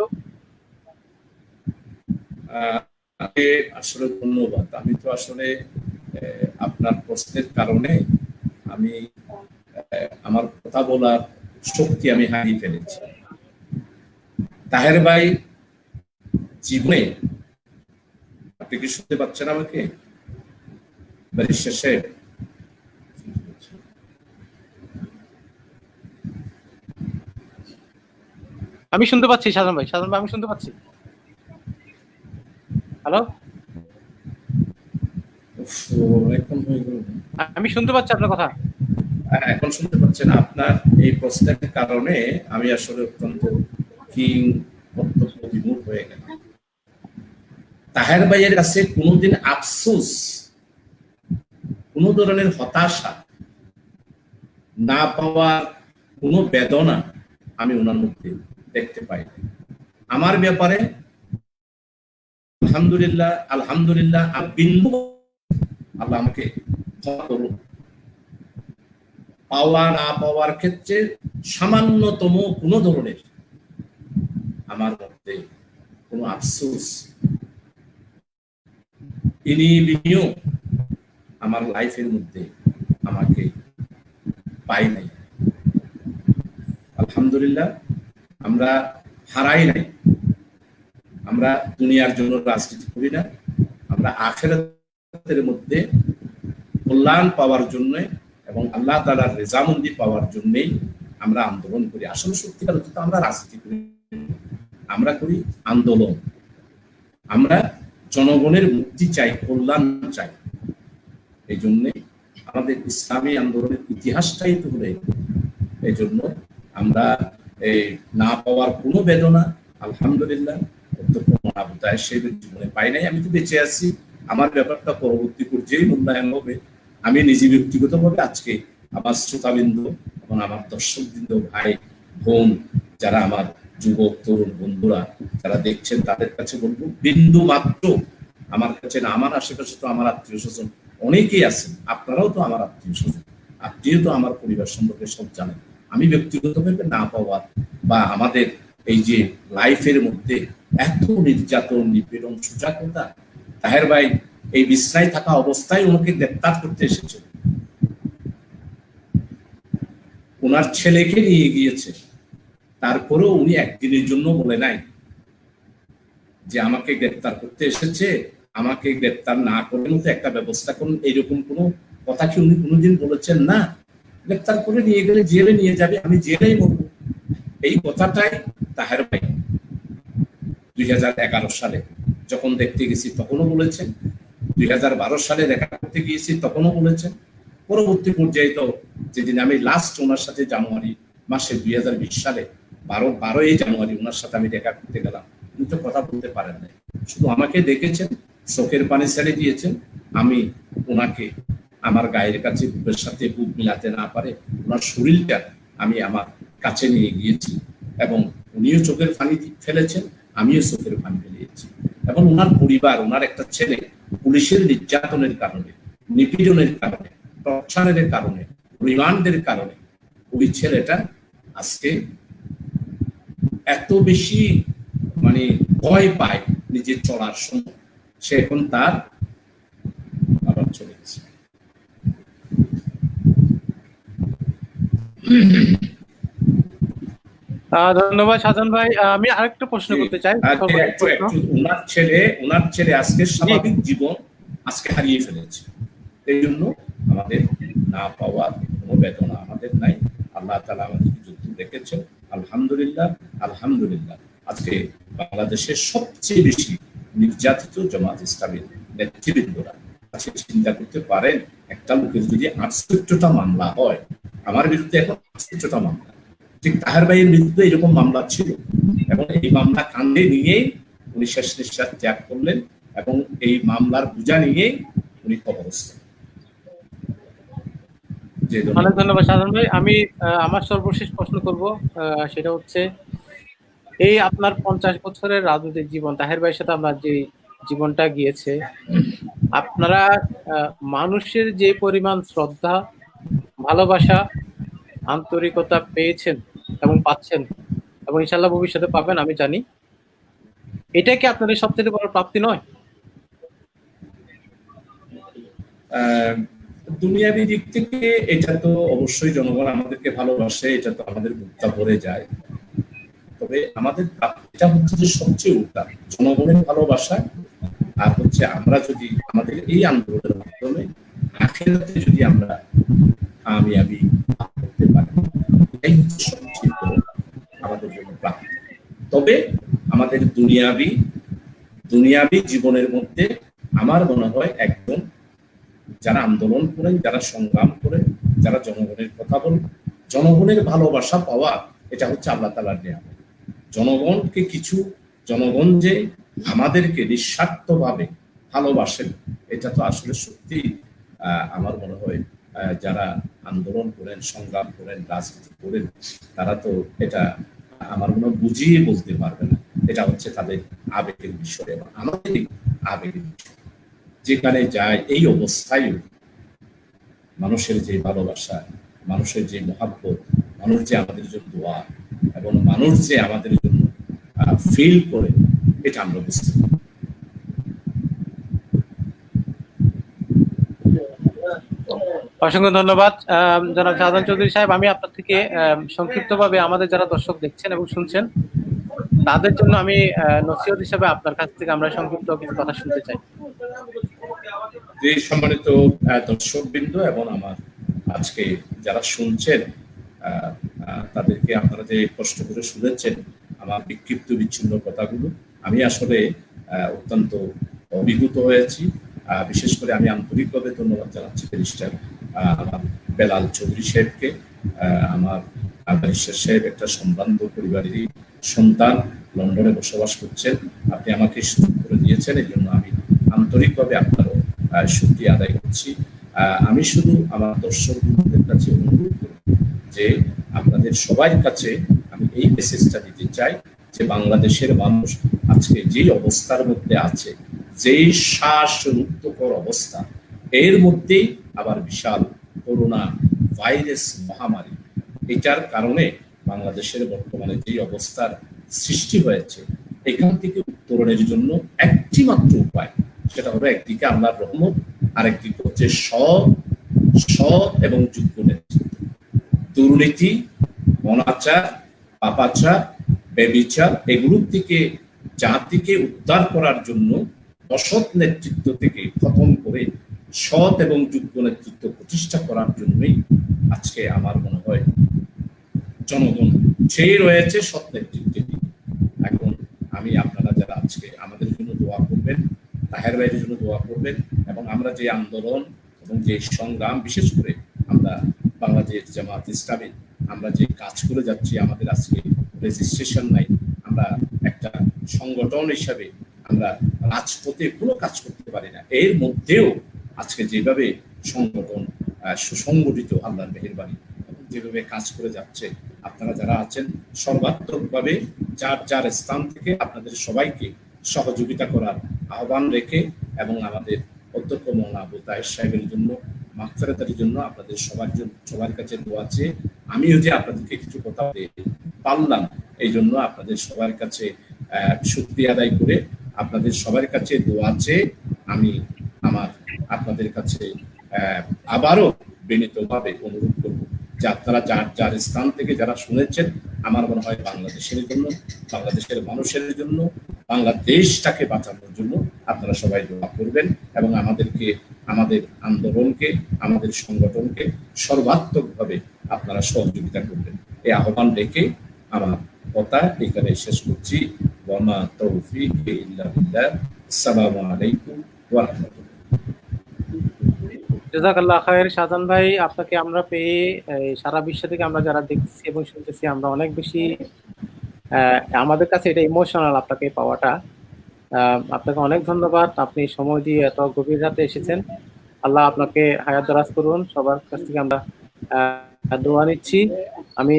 আসলে ধন্যবাদ। আমি তো আসলে আপনার প্রশ্নের কারণে আমি আমার কথা বলার শক্তি আমি হারিয়ে ফেলেছি। তাহের ভাই জীবনে, আপনি কি শুনতে পাচ্ছেন আমাকে? শেষে আমি শুনতে পাচ্ছি শাহজাহান ভাই, আমি শুনতে পাচ্ছি। হ্যালো, আমি শুনতে পাচ্ছি আপনার কথা। এখন শুনতে পাচ্ছেন? আপনার এই প্রশ্নের কারণে আমি আসলে অত্যন্ত বিমূঢ় হয়ে গেলাম। তাহের ভাইয়ের কাছে কোনোদিন আফসোস, কোন ধরনের হতাশা না পাওয়ার কোন বেদনা আমি ওনার মধ্যে দেখতে পাই। আমার ব্যাপারে আলহামদুলিল্লাহ আল্লাহ আমাকে ক্ষমা করুন। পাওয়া না পাওয়ার ক্ষেত্রে সামান্যতম কোন ধরনের আমার মধ্যে কোনো আফসোস বিনিয়োগ আমার লাইফের মধ্যে আমাকে পাই নাই। আলহামদুলিল্লাহ, আমরা হারাই নাই। আমরা দুনিয়ার জন্য রাজনীতি করি না, আমরা আখিরাতের মধ্যে কল্যাণ পাওয়ার জন্য এবং আল্লাহ তাআলার রেজামন্দি পাওয়ার জন্যই আমরা আন্দোলন করি। আসলে সত্যিকার অর্থে আমরা রাজনীতি করি, আমরা করি আন্দোলন। আমরা জনগণের মুক্তি চাই, কল্যাণ চাই। এই জন্যে আমাদের ইসলামী আন্দোলনের ইতিহাসটাই তো হলে, এই জন্য আমরা না পাওয়ার কোনো বেদনা আলহামদুলিল্লাহ আবু তাহের সাহেবের জীবনে পাই নাই। আমি তো বেঁচে আছি, আমার ব্যাপারটা পরবর্তী পর্যায়ে মূল্যায়ন হবে। আমি নিজে ব্যক্তিগতভাবে আজকে আমার শ্রোতাবৃন্দ এবং আমার দর্শকবৃন্দ, ভাই বোন, যারা আমার যুবক তরুণ বন্ধুরা যারা দেখছেন, তাদের কাছে বলবো, বিন্দু মাত্র আমার কাছে না, আমার আশেপাশে তো আমার আত্মীয় স্বজন অনেকেই আছেন, আপনারাও তো আমার আত্মীয় স্বজন, আপনিও তো আমার পরিবার সম্পর্কে সব জানেন। আমি ব্যক্তিগতভাবে না পাওয়ার বা আমাদের এই যে লাইফের মধ্যে এত নির্যাতন, নিপীড়ন, সুজাকতা, তাহের ভাই এই বিছনায় থাকা অবস্থায় ওনাকে গ্রেপ্তার করতে এসেছে, ওনার ছেলেকে নিয়ে গিয়েছে। তারপরেও উনি একদিনের জন্য বলে নাই যে আমাকে গ্রেপ্তার করতে এসেছে, আমাকে গ্রেপ্তার না করে মতো একটা ব্যবস্থা করুন। এইরকম কোনো কথা কি উনি কোনোদিন বলেছেন? না, গ্রেপ্তার করে নিয়ে গেলে জেলে নিয়ে যাবে, আমি জেলেই মরবো। এই কথাটাই তাহের ভাই 2011 সালে যখন দেখতে গেছি তখনও বলেছেন, 2012 সালে দেখা করতে গিয়েছি তখনও বলেছেন। পরবর্তী পর্যায়ে তো যেদিন আমি লাস্ট ওনার সাথে জানুয়ারি মাসে 2020 সালে 12ই জানুয়ারি ওনার সাথে আমি দেখা করতে গেলাম, উনি তো কথা বলতে পারেন নাই, শুধু আমাকে দেখেছেন, চোখের পানি ছেড়ে দিয়েছেন। আমি ওনাকে আমার গায়ের কাছে বুকের সাথে বুক মিলাতে না পারে ওনার শরীরটা আমি আমার কাছে নিয়ে গিয়েছি এবং উনিও চোখের পানি ফেলেছেন, আমিও চোখের পানি ফেলিয়েছি। এবং ওনার পরিবার, ওনার একটা ছেলে পুলিশের নির্যাতনের কারণে, নিপীড়নের কারণে, টর্চারের কারণে, রিমান্ডের কারণে ওই ছেলেটা আজকে এত বেশি মানে ভয় পায় নিজের চলার সময়, সে এখন তার আবার চলে গেছে। ধন্যবাদ সাধন ভাই। আমি আরেকটা প্রশ্ন করতে চাই, সর্বশেষ প্রশ্ন। ওনার ছেলে আজকে জি। স্বাভাবিক জীবন আজকে হারিয়ে ফেলেছে। এই জন্য আমাদের না পাওয়ার কোনো বেদনা আমাদের নাই। আল্লাহ তাআলা আমাদেরকে যুদ্ধ রেখেছেন, আলহামদুলিল্লাহ। আলহামদুলিল্লাহ আজকে বাংলাদেশের সবচেয়ে বেশি নির্যাতিত জামাত ইসলামীর নেতৃবৃন্দরা আজকে চিন্তা করতে পারেন, একটা লোকের যদি 68টা মামলা হয়, আমার বিরুদ্ধে এখন 68টা মামলা, ঠিক তাহের ভাইয়ের বিরুদ্ধে এরকম মামলা ছিল, এবং এই মামলা কাঁধে নিয়েই উনি শেষ নিঃশ্বাস ত্যাগ করলেন, এবং এই মামলার বোঝা নিয়েই উনি কবরস্থ। অনেক ধন্যবাদ সাধন ভাই। আমি আমার সর্বশেষ প্রশ্ন করব, সেটা হচ্ছে এই আপনার 50 বছরের রাজনৈতিক জীবন, তাহের ভাইয়ের সাথে আপনার যে জীবনটা গিয়েছে, আপনারা মানুষের যে পরিমাণ শ্রদ্ধা, ভালোবাসা, আন্তরিকতা পেয়েছেন এবং পাচ্ছেন, এবং ইনশাল্লাহ ভবিষ্যতে পাবেন আমি জানি, এটা কি আপনাদের সবচেয়ে বড় প্রাপ্তি নয়? দুনিয়াবী দিক থেকে এটা তো অবশ্যই জনগণ আমাদেরকে ভালোবাসে, এটা তো আমাদের মুক্তা ভরে যায়। তবে আমাদের এটা হচ্ছে যে সবচেয়ে উল্টা, জনগণের ভালোবাসা আর হচ্ছে আমরা যদি আমাদের এই আন্দোলনের মাধ্যমে আখিরাতে যদি আমরা কামিয়াবি করতে পারি, এটাই হচ্ছে সবচেয়ে বড় আমাদের জন্য প্রাপ্তি। তবে আমাদের দুনিয়াবি জীবনের মধ্যে আমার মনে হয় একজন যারা আন্দোলন করেন, যারা সংগ্রাম করেন, যারা জনগণের কথা বলেন, জনগণের ভালোবাসা পাওয়া, এটা হচ্ছে আল্লাহ তাআলার নিয়ামত। জনগণ যে আমাদেরকে নিঃস্বার্থভাবে ভালোবাসেন, এটা তো আসলে সত্যি আমার মনে হয় যারা আন্দোলন করেন, সংগ্রাম করেন, রাজনীতি করেন, তারা তো এটা আমার মনে হয় বুঝিয়ে বলতে পারবে না। এটা হচ্ছে তাদের আবেগের বিষয় এবং আমাদের আবেগের বিষয়। যেখানে যায় এই অবস্থায় মানুষের যে ভালোবাসা, মানুষের যে মহাব্বত, মানুষ যে আমাদের জন্য দোয়া, এবং মানুষ যে আমাদের জন্য ফিল করে, এটা আমরা বুঝতে পারি। অসংখ্য ধন্যবাদ জনাব শাহজাহান চৌধুরী সাহেব। আমি আপনার থেকে সংক্ষিপ্তভাবে আমাদের যারা দর্শক দেখছেন এবং শুনছেন তাদের জন্য আমি নসিহত হিসেবে আপনার কাছ থেকে আমরা সংক্ষিপ্ত কিছু কথা শুনতে চাই। যে সম্মানিত দর্শকবৃন্দ এবং আমার আজকে যারা শুনছেন, তাদেরকে আপনারা যে কষ্ট করে শুনেছেন আমার বিক্ষিপ্ত বিচ্ছিন্ন কথাগুলো, আমি আসলে অত্যন্ত অভিভূত হয়েছি। বিশেষ করে আমি আন্তরিকভাবে ধন্যবাদ জানাচ্ছি ব্যারিস্টার আমার বেলাল চৌধুরী সাহেবকে। আমার ব্যারিস্টার সাহেব একটা সম্ভ্রান্ত পরিবারেরই সন্তান, লন্ডনে বসবাস করছেন। আপনি আমাকে সুযোগ করে দিয়েছেন, এই জন্য আমি আন্তরিকভাবে আপনারও শুকরিয়া আদায় করছি। আমি শুধু আমার দর্শকদের কাছে অনুরোধ করব যে আপনাদের সবার কাছে আমি এই মেসেজটা দিতে চাই যে বাংলাদেশের মানুষ আজকে যে অবস্থার মধ্যে আছে, যেই শ্বাসরুদ্ধকর অবস্থা, এর মধ্যেই আবার বিশাল করোনা ভাইরাস মহামারী, এটার কারণে বাংলাদেশের বর্তমানে যে অবস্থার সৃষ্টি হয়েছে, এখান থেকে উত্তরণের জন্য একটি মাত্র উপায়, সেটা হলো একদিকে আল্লাহর রহমত, আরেকদিকে হচ্ছে সৎ এবং যোগ্য নেতৃত্ব। দুর্নীতি, অনাচার, পাপাচার, ব্যভিচার, এগুলোর থেকে জাতিকে উদ্ধার করার জন্য অসৎ নেতৃত্ব থেকে খতম করে সৎ এবং যোগ্য নেতৃত্ব প্রতিষ্ঠা করার জন্যই আজকে আমার মনে হয় জনগণ চেয়ে রয়েছে সৎ নেতৃত্বের দিকে। এখন আমি আপনারা যারা আজকে আমাদের জন্য দোয়া করবেন, তাহের ভাইয়ের জন্য দোয়া করবেন, এবং আমরা যে আন্দোলন এবং যে সংগ্রাম, বিশেষ করে আমরা বাংলাদেশ জামাত ইসলামী আমরা যে কাজ করে যাচ্ছি, আমাদের আজকে রেজিস্ট্রেশন নাই, আমরা একটা সংগঠন হিসাবে আমরা রাজপথে কোনো কাজ করতে পারি না, এর মধ্যেও আজকে যেভাবে সংগঠন সুসংগঠিত আল্লাহর মেহেরবানি যেভাবে কাজ করে যাচ্ছে, আপনারা যারা আছেন সর্বাত্মকভাবে যার স্থান থেকে আপনাদের সবাইকে সহযোগিতা করার আহ্বান রেখে, এবং আমাদের অধ্যক্ষ মৌলানা আবু তাহের সাহেবের জন্য মাগফিরাতের জন্য আপনাদের সবার কাছে দোয়া চেয়ে আমিও যে আপনাদেরকে কিছু কথা পারলাম, এই জন্য আপনাদের সবার কাছে শুকরিয়া আদায় করে আপনাদের সবার কাছে দোয়া চেয়ে আমি আপনাদের কাছে আবারও বিনীতভাবে অনুরোধ করব যে আপনারা যার স্থান থেকে যারা শুনেছেন, আমার মনে হয় বাংলাদেশের জন্য, বাংলাদেশের মানুষের জন্য, বাংলাদেশটাকে বাঁচানোর জন্য আপনারা সবাই দোয়া করবেন এবং আমাদের আন্দোলনকে, আমাদের সংগঠনকে সর্বাত্মকভাবে আপনারা সহযোগিতা করবেন। এই আহ্বান রেখে আমার কথা এখানে শেষ করছি। ওয়ামা তৌফিক ইল্লা বিল্লাহ। আসসালামু আলাইকুম ওয়া রাহমাতুল্লাহ। জাযাকাল্লাহ খায়ের শাহজাহান ভাই, আপনাকে আমরা পেয়ে সারা বিশ্ব থেকে আমরা যারা দেখতেছি এবং শুনতেছি আমরা অনেক বেশি আমাদের কাছে এটা ইমোশনাল আপনাকে পাওয়াটা। আপনাকে অনেক ধন্যবাদ, আপনি সময় দিয়ে এত গভীর রাতে এসেছেন। আল্লাহ আপনাকে হায়াত দারাজ করুন। সবার কাছ থেকে আমরা দোয়া নিচ্ছি। আমি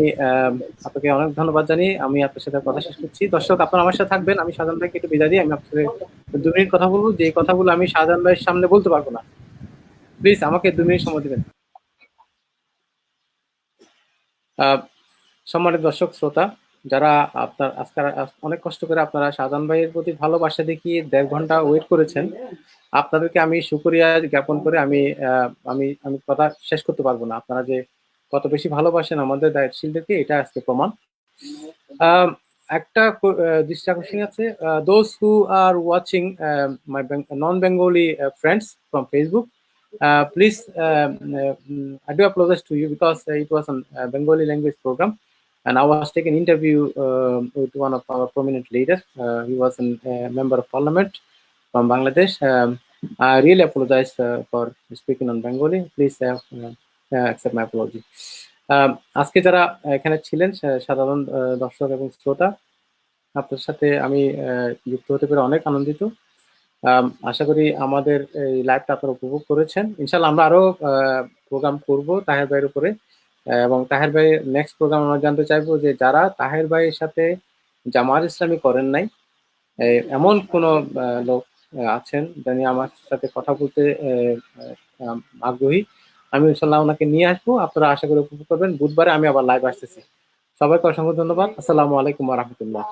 আপনাকে অনেক ধন্যবাদ জানিয়ে আমি আপনার সাথে কথা শেষ করছি। দর্শক, আপনারা আমার সাথে থাকবেন। আমি শাহজাহান ভাইকে একটু বিদায় দিই। আমি আপনার সাথে 2 মিনিট কথা বলবো, যে কথাগুলো আমি শাহজাহান ভাইয়ের সামনে বলতে পারবো না। প্লিজ আমাকে 2 মিনিট সময় দিবেন। সম্মানিত দর্শক শ্রোতা, যারা আপনার আজকে অনেক কষ্ট করে আপনারা শাহজাহান ভাইয়ের প্রতি ভালোবাসা দেখিয়ে 1.5 ঘন্টা ওয়েট করেছেন, আপনাদেরকে আমি শুকরিয়া জ্ঞাপন করে আমি আমি কথা শেষ করতে পারবো না। আপনারা যে কত বেশি ভালোবাসেন আমাদের দায়িত্বশীলদেরকে, এটা আজকে প্রমাণ। একটা দৃষ্টি আকর্ষণ আছে, those who are watching my non Bengali friends from Facebook, please I do apologize to you because it was a Bengali language program and I was taking interview with one of our prominent leaders. He was a member of parliament from Bangladesh. I really apologize for speaking on Bengali. Please accept my apology. আজকে যারা এখানে ছিলেন সাধারণ দর্শক এবং শ্রোতা, আপনার সাথে আমি যুক্ত হতে পেরে অনেক আনন্দিত। আশা করি আমাদের এই লাইভটা আপনারা উপভোগ করেছেন। ইনশাআল্লাহ আমরা আরো প্রোগ্রাম করব তাহের ভাইয়ের উপরে, এবং তাহের ভাইয়ের নেক্সট প্রোগ্রাম আমরা জানতে চাইবো যে যারা তাহের ভাইয়ের সাথে জামাত ইসলামী করেন নাই, এমন কোন লোক আছেন যিনি আমার সাথে কথা বলতে আগ্রহী, আমি ইনশাআল্লাহ ওনাকে নিয়ে আসবো। আপনারা আশা করি উপভোগ করবেন। বুধবারে আমি আবার লাইভ আসতেছি। সবাইকে অসংখ্য ধন্যবাদ। আসসালামু আলাইকুম ওয়া রাহমাতুল্লাহ।